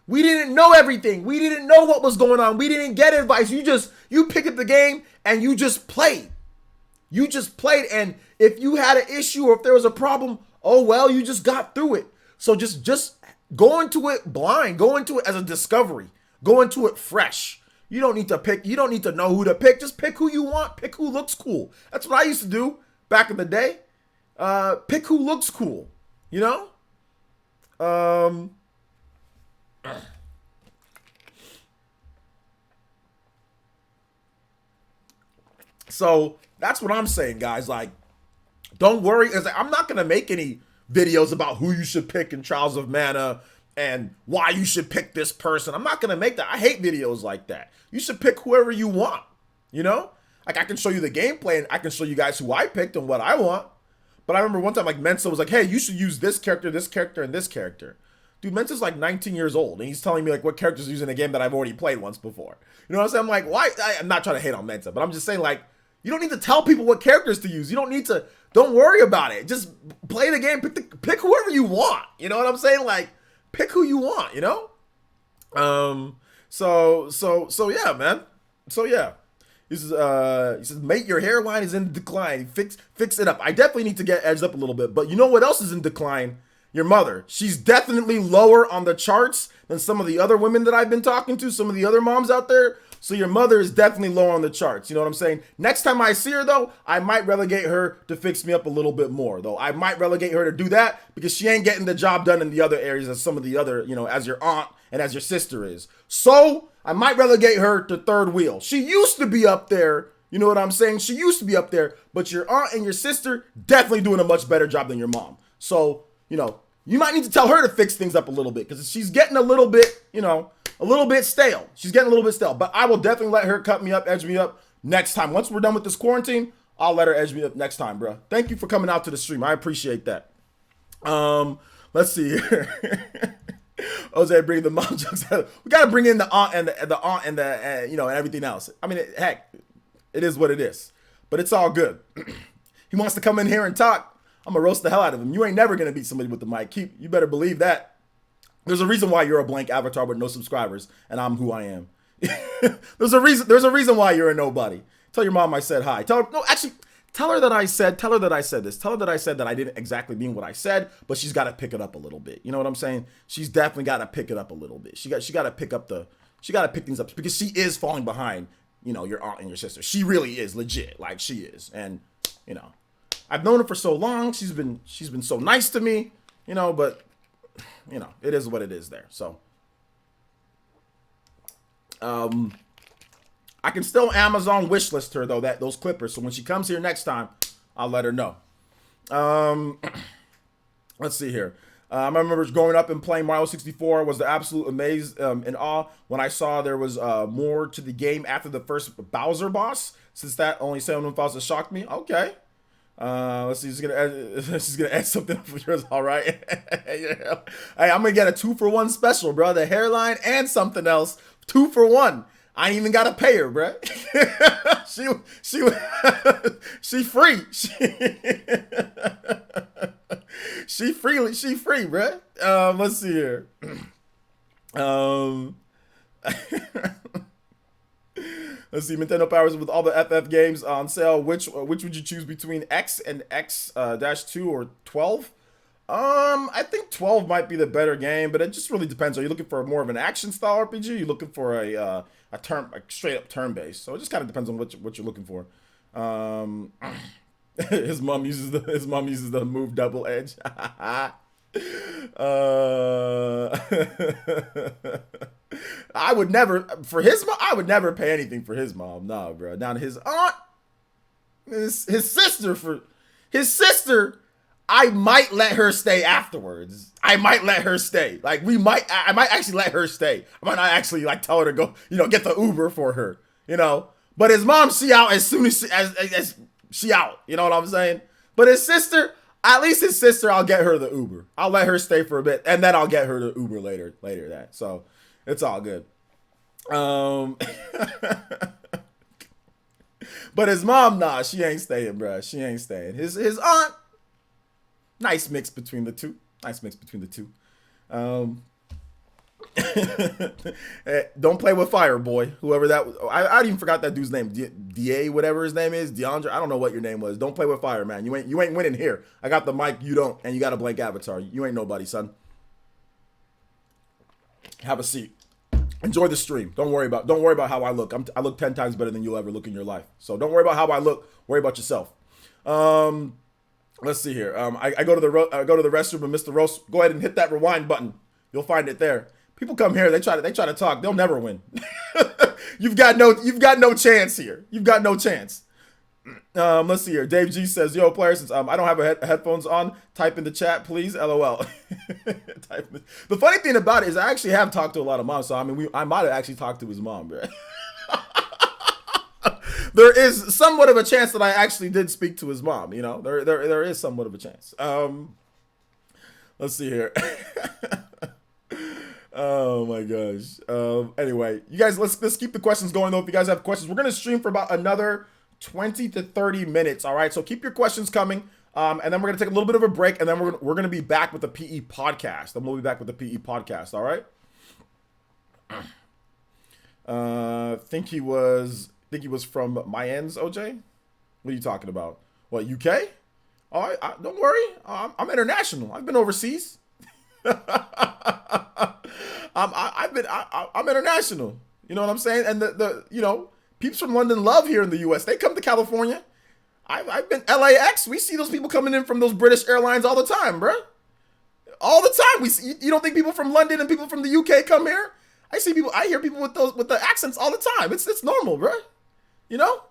We didn't know everything. We didn't know what was going on. We didn't get advice. You pick up the game and you just played. You just played, and if you had an issue or if there was a problem, oh well, you just got through it. So just go into it blind. Go into it as a discovery. Go into it fresh. You don't need to pick. You don't need to know who to pick. Just pick who you want. Pick who looks cool. That's what I used to do back in the day. Pick who looks cool. You know. So that's what I'm saying, guys. Like, don't worry. I'm not gonna make any videos about who you should pick in Trials of Mana and why you should pick this person. I'm not gonna make that. I hate videos like that. You should pick whoever you want. You know, like I can show you the gameplay and I can show you guys who I picked and what I want. But I remember one time, like Mensa was like, "Hey, you should use this character, and this character." Dude, Mensa's like 19 years old, and he's telling me like what characters he's using a game that I've already played once before. You know what I'm saying? I'm like, why? I'm not trying to hate on Mensa, but I'm just saying like, you don't need to tell people what characters to use. You don't need to. Don't worry about it. Just play the game. Pick whoever you want. You know what I'm saying? Like, pick who you want. You know. So yeah, man. So yeah. He says, mate, your hairline is in decline. Fix it up. I definitely need to get edged up a little bit. But you know what else is in decline? Your mother. She's definitely lower on the charts than some of the other women that I've been talking to, some of the other moms out there. So your mother is definitely low on the charts. You know what I'm saying? Next time I see her, though, I might relegate her to fix me up a little bit more, though. I might relegate her to do that because she ain't getting the job done in the other areas as some of the other, you know, as your aunt and as your sister is. So I might relegate her to third wheel. She used to be up there. You know what I'm saying? She used to be up there, but your aunt and your sister definitely doing a much better job than your mom. So, you know, you might need to tell her to fix things up a little bit because she's getting a little bit, you know, a little bit stale. She's getting a little bit stale, but I will definitely let her cut me up, edge me up next time. Once we're done with this quarantine, I'll let her edge me up next time, bro. Thank you for coming out to the stream. I appreciate that. Let's see here. Jose, bring the mom jokes. We got to bring in the aunt and the aunt and the, you know, and everything else. I mean, heck, it is what it is, but it's all good. He wants to come in here and talk. I'm gonna roast the hell out of him. You ain't never gonna beat somebody with the mic. You better believe that. There's a reason why you're a blank avatar with no subscribers, and I'm who I am. There's a reason why you're a nobody. Tell your mom I said hi. Tell her that I said this. Tell her that I said that I didn't exactly mean what I said, but she's got to pick it up a little bit. You know what I'm saying? She's definitely got to pick it up a little bit. She got to pick things up because she is falling behind. You know, your aunt and your sister. She really is legit, like she is, and you know. I've known her for so long. She's been so nice to me, you know, but you know, it is what it is there. So I can still Amazon wishlist her though, those clippers. So when she comes here next time, I'll let her know. Let's see here. I remember growing up and playing Mario 64 was the absolute amaze and awe when I saw there was more to the game after the first Bowser boss. Since that only 7 files shocked me. Okay. Let's see. She's gonna add something for yours. All right. Hey, I'm gonna get a 2-for-1 special, bro. The hairline and something else. 2 for 1. I ain't even gotta pay her, bro. she free. She free, bro. Let's see here. Let's see, Nintendo Powers with all the FF games on sale. Which would you choose between X and X-2 or 12? I think 12 might be the better game, but it just really depends. Are you looking for more of an action style RPG? Are you looking for a straight up turn based? So it just kind of depends on what you're looking for. His mom uses the move double edge. I would never pay anything for his mom. No, bro. Now his aunt, his sister, I might let her stay afterwards. I might let her stay. Like I might actually let her stay. I might not actually like tell her to go, you know, get the Uber for her, you know. But his mom, she out as soon as she out. You know what I'm saying? But his sister, At least his sister, I'll get her the Uber. I'll let her stay for a bit, and then I'll get her the Uber later. That so it's all good. But his mom, nah, she ain't staying, bruh. She ain't staying. His aunt, nice mix between the two. Don't play with fire, boy. Whoever that was. I even forgot that dude's name. Da, whatever his name is. DeAndre. I don't know what your name was. Don't play with fire, man. You ain't winning here. I got the mic, you don't, and you got a blank avatar. You ain't nobody, son. Have a seat. Enjoy the stream. Don't worry about how I look. I look 10 times better than you'll ever look in your life. So don't worry about how I look. Worry about yourself. Let's see here. I go to the restroom and Mr. Roast. Go ahead and hit that rewind button. You'll find it there. People come here. They try to talk. They'll never win. You've got no chance here. You've got no chance. Let's see here. Dave G says, "Yo, players, since I don't have headphones on, type in the chat, please. LOL." The funny thing about it is I actually have talked to a lot of moms. So I mean, I might have actually talked to his mom, bro. There is somewhat of a chance that I actually did speak to his mom. You know, there is somewhat of a chance. Let's see here. Oh my gosh. Anyway, you guys, let's keep the questions going though. If you guys have questions, we're gonna stream for about another 20 to 30 minutes. All right, so keep your questions coming. And then we're gonna take a little bit of a break, and then we're gonna be back with the PE podcast. Then we'll be back with the PE podcast. All right. Think he was from my ends, OJ. What are you talking about? What, UK? All right, don't worry. I'm international. I've been overseas. I'm international. You know what I'm saying? And the peeps from London love here in the US. They come to California. I've been LAX. We see those people coming in from those British airlines all the time, bro. All the time. You don't think people from London and people from the UK come here? I hear people with the accents all the time. It's normal, bro. You know,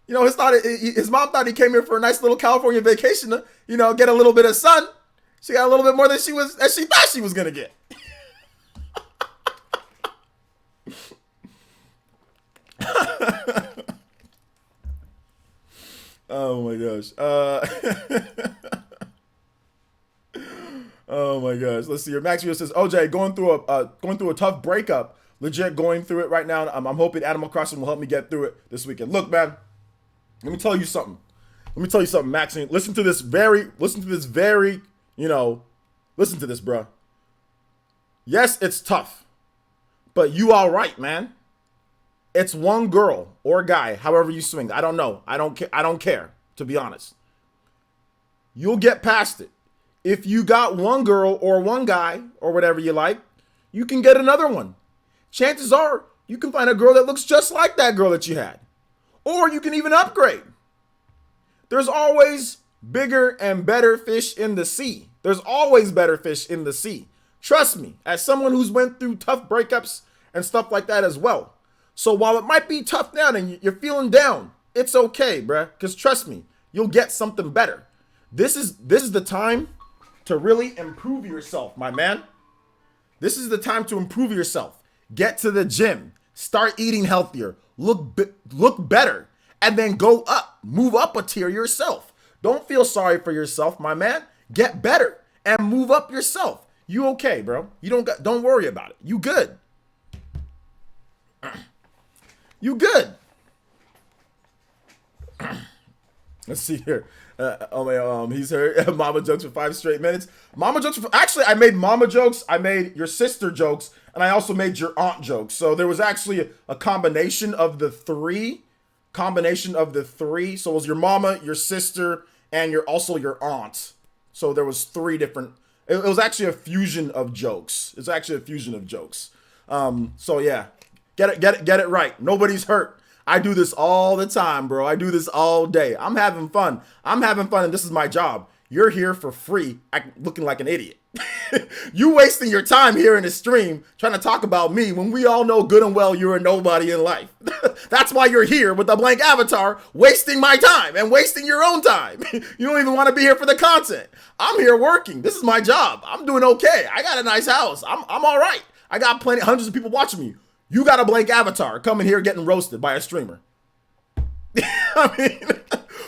his mom thought he came here for a nice little California vacation to, get a little bit of sun. She got a little bit more than she thought she was gonna get. Oh my gosh. Oh my gosh. Let's see here. Maxwell says, OJ, going through a tough breakup. Legit going through it right now. I'm hoping Animal Crossing will help me get through it this weekend. Look, man, let me tell you something, Max. Listen to this, bro. Yes, it's tough, but you all right, man. It's one girl or guy, however you swing. I don't know. I don't care, to be honest. You'll get past it. If you got one girl or one guy or whatever you like, you can get another one. Chances are you can find a girl that looks just like that girl that you had. Or you can even upgrade. There's always bigger and better fish in the sea. There's always better fish in the sea. Trust me, as someone who's went through tough breakups and stuff like that as well. So while it might be tough now and you're feeling down, it's okay, bruh. Because trust me, you'll get something better. This is the time to really improve yourself, my man. This is the time to improve yourself. Get to the gym. Start eating healthier. Look better. And then go up. Move up a tier yourself. Don't feel sorry for yourself, my man. Get better and move up yourself. You okay, bro? Don't worry about it. You good. You good. Let's see here. He's heard mama jokes for 5 straight minutes. Actually, I made mama jokes. I made your sister jokes, and I also made your aunt jokes. So there was actually a combination of the three. So it was your mama, your sister, and also your aunt. So there was 3 different. It was actually a fusion of jokes. So yeah, get it right. Nobody's hurt. I do this all the time, bro. I do this all day. I'm having fun, and this is my job. You're here for free, looking like an idiot. You wasting your time here in the stream trying to talk about me when we all know good and well you're a nobody in life. That's why you're here with a blank avatar, wasting my time and wasting your own time. You don't even want to be here for the content. I'm here working. This is my job. I'm doing okay. I got a nice house. I'm all right. I got hundreds of people watching me. You got a blank avatar coming here getting roasted by a streamer. I mean,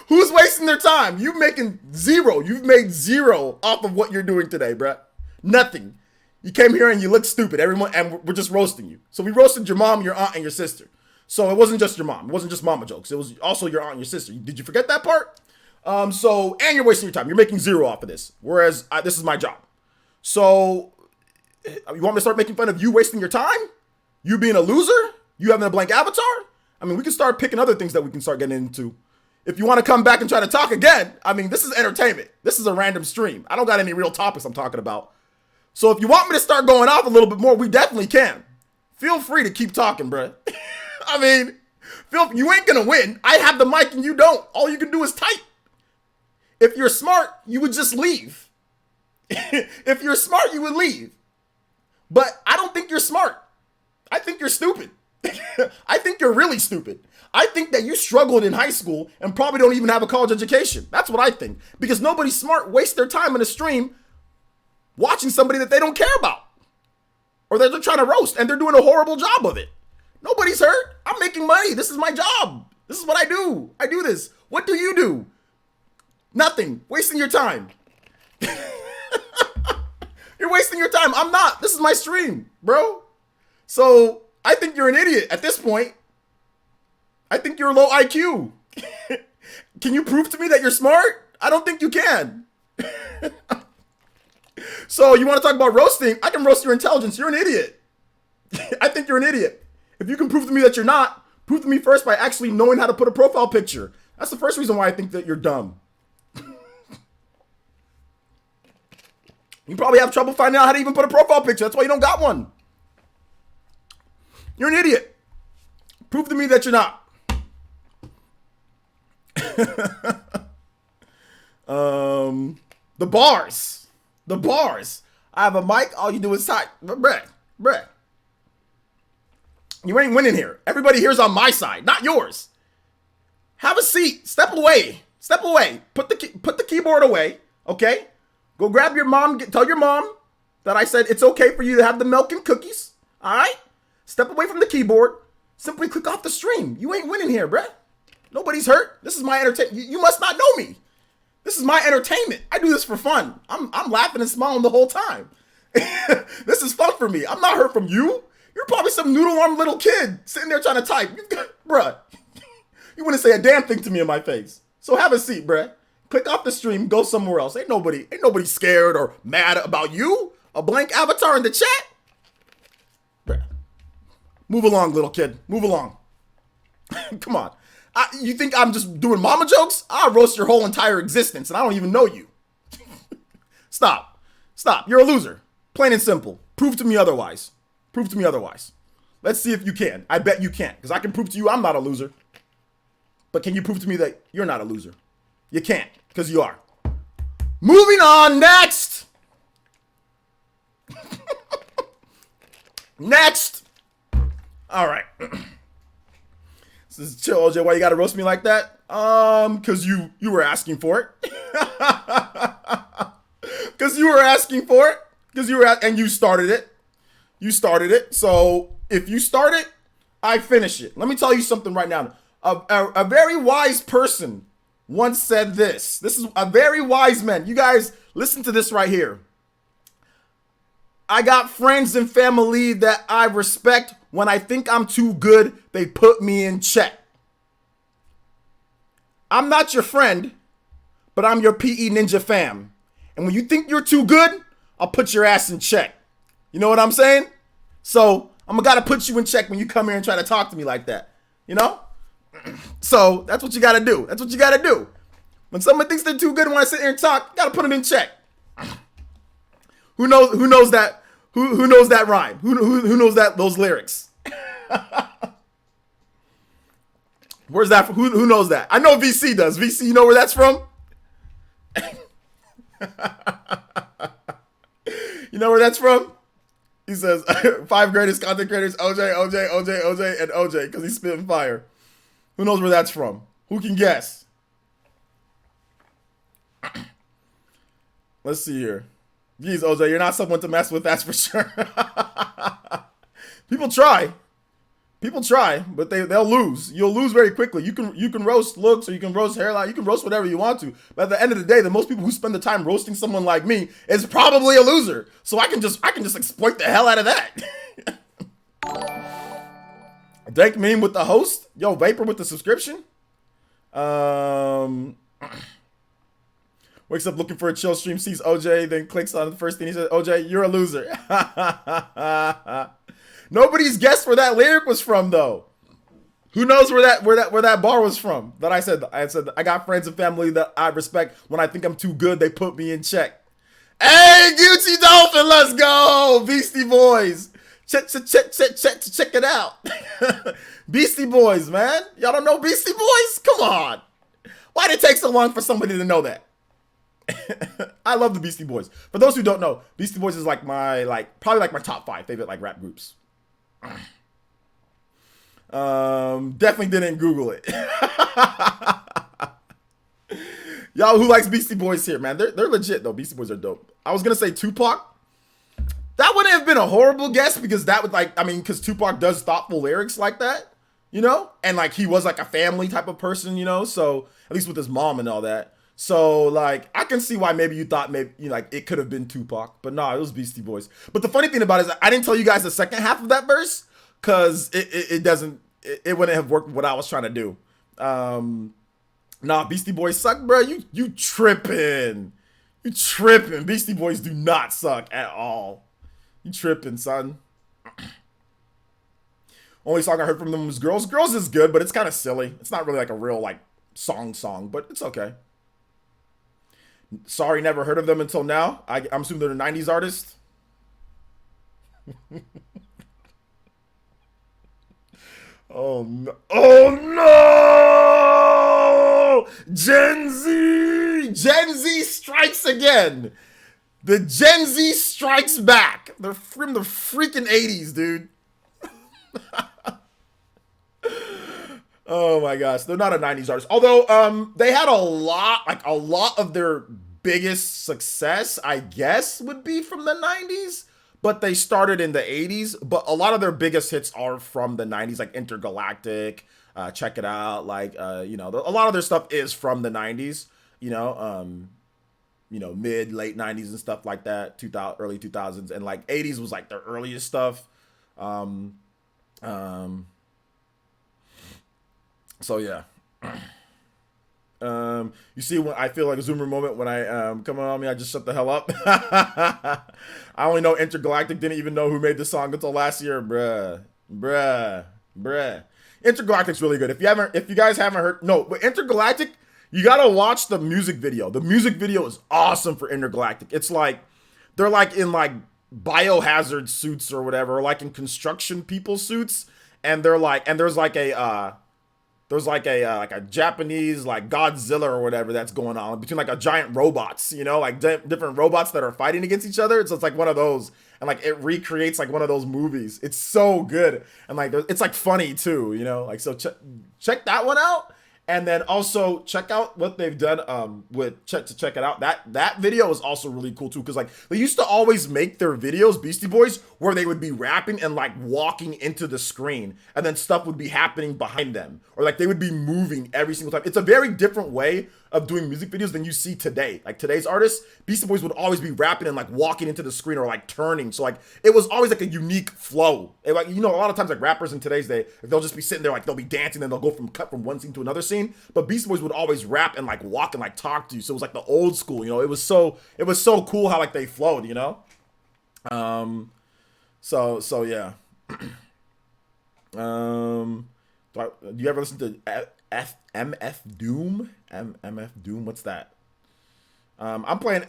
Who's wasting their time? You making zero. You've made zero off of what you're doing today, bruh. Nothing. You came here and you look stupid. Everyone, and we're just roasting you. So we roasted your mom, your aunt, and your sister. So it wasn't just your mom. It wasn't just mama jokes. It was also your aunt and your sister. Did you forget that part? And you're wasting your time. You're making zero off of this. Whereas this is my job. So you want me to start making fun of you wasting your time? You being a loser? You having a blank avatar? I mean, we can start picking other things that we can start getting into. If you want to come back and try to talk again, I mean, this is entertainment. This is a random stream. I don't got any real topics I'm talking about. So if you want me to start going off a little bit more, we definitely can. Feel free to keep talking, bruh. I mean, you ain't gonna win. I have the mic and you don't. All you can do is type. If you're smart, you would just leave. If you're smart, you would leave. But I don't think you're smart. I think you're stupid. I think you're really stupid. I think that you struggled in high school and probably don't even have a college education. That's what I think. Because nobody smart wastes their time in a stream watching somebody that they don't care about. Or that they're trying to roast and they're doing a horrible job of it. Nobody's hurt. I'm making money. This is my job. This is what I do. I do this. What do you do? Nothing. Wasting your time. You're wasting your time. I'm not. This is my stream, bro. So I think you're an idiot at this point. I think you're low IQ. Can you prove to me that you're smart? I don't think you can. So you want to talk about roasting? I can roast your intelligence. You're an idiot. I think you're an idiot. If you can prove to me that you're not, prove to me first by actually knowing how to put a profile picture. That's the first reason why I think that you're dumb. You probably have trouble finding out how to even put a profile picture. That's why you don't got one. You're an idiot. Prove to me that you're not. The bars. The bars. I have a mic. All you do is type. Bruh. You ain't winning here. Everybody here's on my side, not yours. Have a seat. Step away. Step away. Put the keyboard away. Okay? Go grab your mom. Tell your mom that I said it's okay for you to have the milk and cookies. All right? Step away from the keyboard. Simply click off the stream. You ain't winning here, bruh. Nobody's hurt. This is my entertainment. You must not know me. This is my entertainment. I do this for fun. I'm laughing and smiling the whole time. This is fun for me. I'm not hurt from you. You're probably some noodle-armed little kid sitting there trying to type. Bruh, you wouldn't say a damn thing to me in my face. So have a seat, bruh. Click off the stream. Go somewhere else. Ain't nobody scared or mad about you. A blank avatar in the chat. Bruh. Move along, little kid. Move along. Come on. You think I'm just doing mama jokes? I'll roast your whole entire existence and I don't even know you. Stop. You're a loser. Plain and simple. Prove to me otherwise. Let's see if you can. I bet you can't, because I can prove to you I'm not a loser. But can you prove to me that you're not a loser? You can't, because you are. Moving on, next. Next. All right. This is chill, OJ. Why you gotta roast me like that? Because you were asking for it. Because you were asking for it. And you started it. So if you start it, I finish it. Let me tell you something right now. A very wise person once said this. This is a very wise man. You guys, listen to this right here. I got friends and family that I respect. When I think I'm too good, they put me in check. I'm not your friend, but I'm your PE Ninja fam. And when you think you're too good, I'll put your ass in check. You know what I'm saying? So I'm gotta put you in check when you come here and try to talk to me like that. You know? So that's what you gotta do. When someone thinks they're too good and want to sit here and talk, you gotta put them in check. Who knows that? Who knows that rhyme? Who knows those lyrics? Where's that from? Who knows that? I know VC does. VC, you know where that's from? You know where that's from? He says 5 greatest content creators: OJ, and OJ, because he's spitting fire. Who knows where that's from? Who can guess? Let's see here. Geez, OJ, you're not someone to mess with, that's for sure. People try. People try, but they'll lose. You'll lose very quickly. You can roast looks, or you can roast hairline, you can roast whatever you want to. But at the end of the day, the most people who spend the time roasting someone like me is probably a loser. So I can just exploit the hell out of that. Dank meme with the host. Yo, Vapor with the subscription. Wakes up looking for a chill stream, sees OJ, then clicks on the first thing he says, OJ, you're a loser. Nobody's guessed where that lyric was from, though. Who knows where that bar was from? That I said I got friends and family that I respect. When I think I'm too good, they put me in check. Hey, Gucci Dolphin, let's go, Beastie Boys. Check it out. Beastie Boys, man. Y'all don't know Beastie Boys? Come on. Why did it take so long for somebody to know that? I love the Beastie Boys. For those who don't know, Beastie Boys is like probably my top 5 favorite like rap groups. Definitely didn't Google it. Y'all who likes Beastie Boys here, man? They're legit though. Beastie Boys are dope. I was gonna say Tupac. That wouldn't have been a horrible guess because that would because Tupac does thoughtful lyrics like that, you know, and like he was like a family type of person, you know. So at least with his mom and all that. So, like, I can see why maybe you thought it could have been Tupac. But no, it was Beastie Boys. But the funny thing about it is I didn't tell you guys the second half of that verse because it wouldn't have worked what I was trying to do. Nah, Beastie Boys suck, bro. You tripping. You tripping. Beastie Boys do not suck at all. You tripping, son. Only song I heard from them was Girls. Girls is good, but it's kind of silly. It's not really like a real, like, song, but it's okay. Sorry, never heard of them until now. I'm assuming they're a 90s artist. Oh no. Oh no! Gen Z! Gen Z strikes again. The Gen Z strikes back. They're from the freaking 80s, dude. Oh my gosh, they're not a 90s artist. Although they had a lot of their biggest success, I guess, would be from the 90s, but they started in the 80s, but a lot of their biggest hits are from the 90s, like Intergalactic, Check It Out, like you know, a lot of their stuff is from the 90s, you know, mid late 90s and stuff like that, early 2000s, and like 80s was like their earliest stuff. So yeah. You see, when I feel like a Zoomer moment when I come on me, I just shut the hell up. I only know Intergalactic, didn't even know who made the song until last year, bruh. Intergalactic's really good. If you guys haven't heard, no, but Intergalactic, you gotta watch the music video. The music video is awesome for Intergalactic. It's like they're like in like biohazard suits or whatever, or like in construction people suits, and they're like, and there's like a Japanese like Godzilla or whatever that's going on between like a giant robots, you know, like different robots that are fighting against each other. So it's like one of those, and like it recreates like one of those movies. It's so good, and like it's like funny too, you know. Like so, check that one out. And then also check out what they've done with check it out. That video is also really cool too, because like they used to always make their videos, Beastie Boys, where they would be rapping and like walking into the screen, and then stuff would be happening behind them, or like they would be moving every single time. It's a very different way of doing music videos than you see today. Like today's artists, Beastie Boys would always be rapping and like walking into the screen or like turning. So like it was always like a unique flow. And, like, you know, a lot of times like rappers in today's day, they'll just be sitting there, like they'll be dancing and they'll cut from one scene to another scene. But Beastie Boys would always rap and like walk and like talk to you. So it was like the old school, you know. It was so cool how like they flowed, you know. So yeah. Do you ever listen to MF Doom? MF Doom, what's that? I'm playing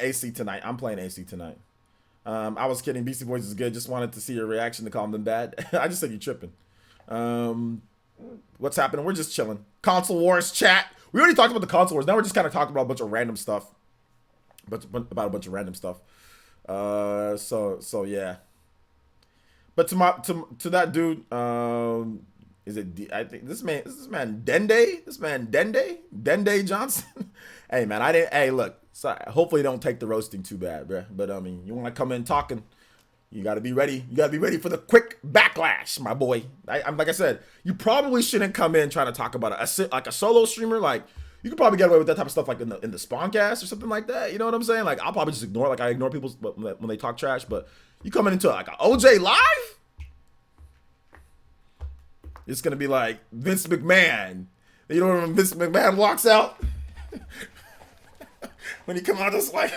AC tonight. I was kidding. Beastie Boys is good. Just wanted to see your reaction to calling them bad. I just said you tripping. What's happening? We're just chilling. Console Wars chat. We already talked about the console wars. Now we're just kind of talking about a bunch of random stuff. So yeah. But to that dude, is it? I think this man Dende Johnson. Hey man, Hey, look. Sorry. Hopefully, don't take the roasting too bad, bro. But I mean, you want to come in talking. You got to be ready. You got to be ready for the quick backlash, my boy. I'm like I said, you probably shouldn't come in trying to talk about like a solo streamer. Like, you could probably get away with that type of stuff, like in the Spawncast or something like that. You know what I'm saying? Like, I'll probably just ignore. Like, I ignore people when they talk trash. But you coming into like an OJ live, it's gonna be like Vince McMahon. You know when Vince McMahon walks out, when he come out just like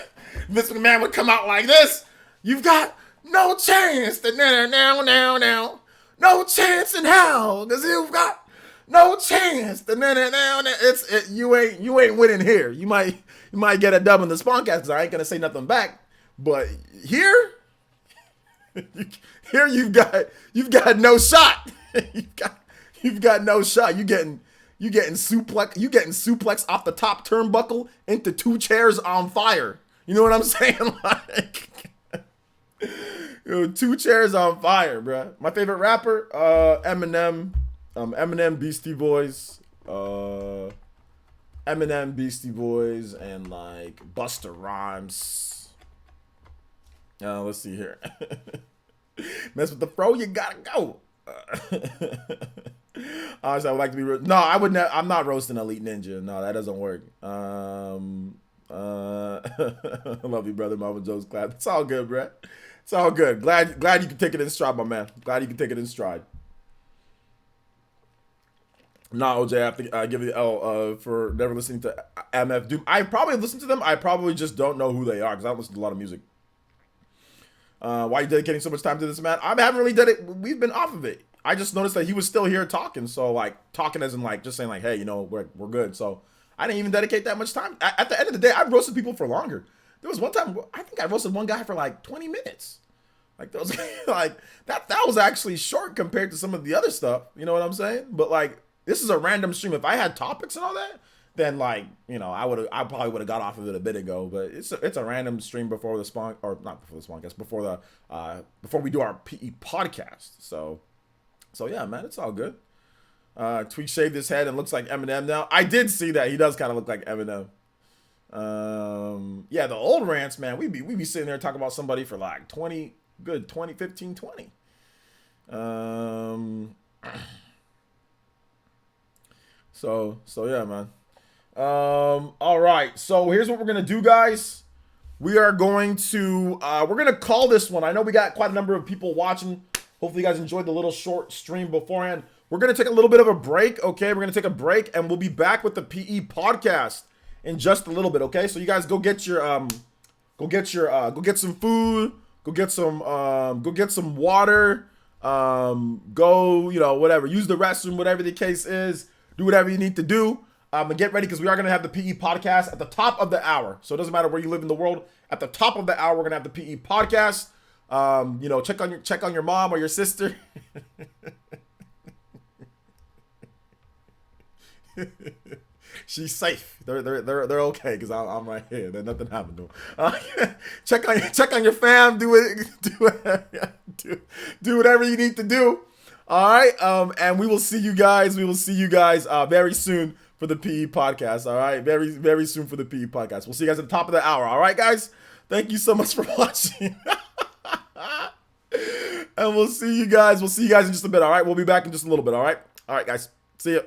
Vince McMahon would come out like this. You've got no chance. Now. No chance in hell, because you've got no chance. You ain't winning here. You might get a dub in the Spawncast, because I ain't gonna say nothing back. But here you've got no shot. you've got no shot. You getting suplex off the top turnbuckle into 2 chairs on fire. You know what I'm saying? Like, 2 chairs on fire, bro. My favorite rapper, Eminem. Eminem, Beastie Boys. Eminem, Beastie Boys, and like Busta Rhymes. Let's see here. Mess with the fro, you gotta go. Honestly, I would like to be. No, I would not. I'm not roasting Elite Ninja. No, that doesn't work. I love you, brother. Marvin Joe's clap. It's all good, bro. It's all good. Glad you can take it in stride, my man. Glad you can take it in stride. Nah, OJ, I have to give you the L for never listening to MF Doom. I probably listened to them. I probably just don't know who they are because I don't listen to a lot of music. Why are you dedicating so much time to this, man? I haven't really done it. We've been off of it. I just noticed that he was still here talking. So, like, talking as in, like, just saying, like, hey, you know, we're good. So, I didn't even dedicate that much time. At the end of the day, I've roasted people for longer. There was one time, I think I roasted one guy for, like, 20 minutes. Like, those, like, that was actually short compared to some of the other stuff. You know what I'm saying? But, like, this is a random stream. If I had topics and all that, then, like, you know, I probably would have got off of it a bit ago. But it's a random stream before the spawn, or not before the spawn, I guess, before we do our PE podcast. So yeah, man, it's all good. Tweak shaved his head and looks like Eminem now. I did see that. He does kind of look like Eminem. Yeah, the old rants, man, we be sitting there talking about somebody for like 20, 15, 20. So yeah, man. All right. So here's what we're going to do, guys. We are going to, we're going to call this one. I know we got quite a number of people watching. Hopefully you guys enjoyed the little short stream beforehand. We're going to take a little bit of a break. Okay. We're going to take a break and we'll be back with the PE podcast in just a little bit. Okay. So you guys go get your, go get some food, go get some water, go, you know, whatever, use the restroom, whatever the case is, do whatever you need to do. And get ready because we are going to have the PE podcast at the top of the hour. So it doesn't matter where you live in the world. At the top of the hour, we're going to have the PE podcast. You know, check on your mom or your sister. She's safe. They're okay because I'm right here. There's nothing happened to them. Check on your fam. Do whatever you need to do. All right. And we will see you guys. Very soon for the PE podcast. All right. Very, very soon for the PE podcast. We'll see you guys at the top of the hour. All right, guys. Thank you so much for watching. And we'll see you guys in just a bit. All right. We'll be back in just a little bit. All right. All right, guys. See ya.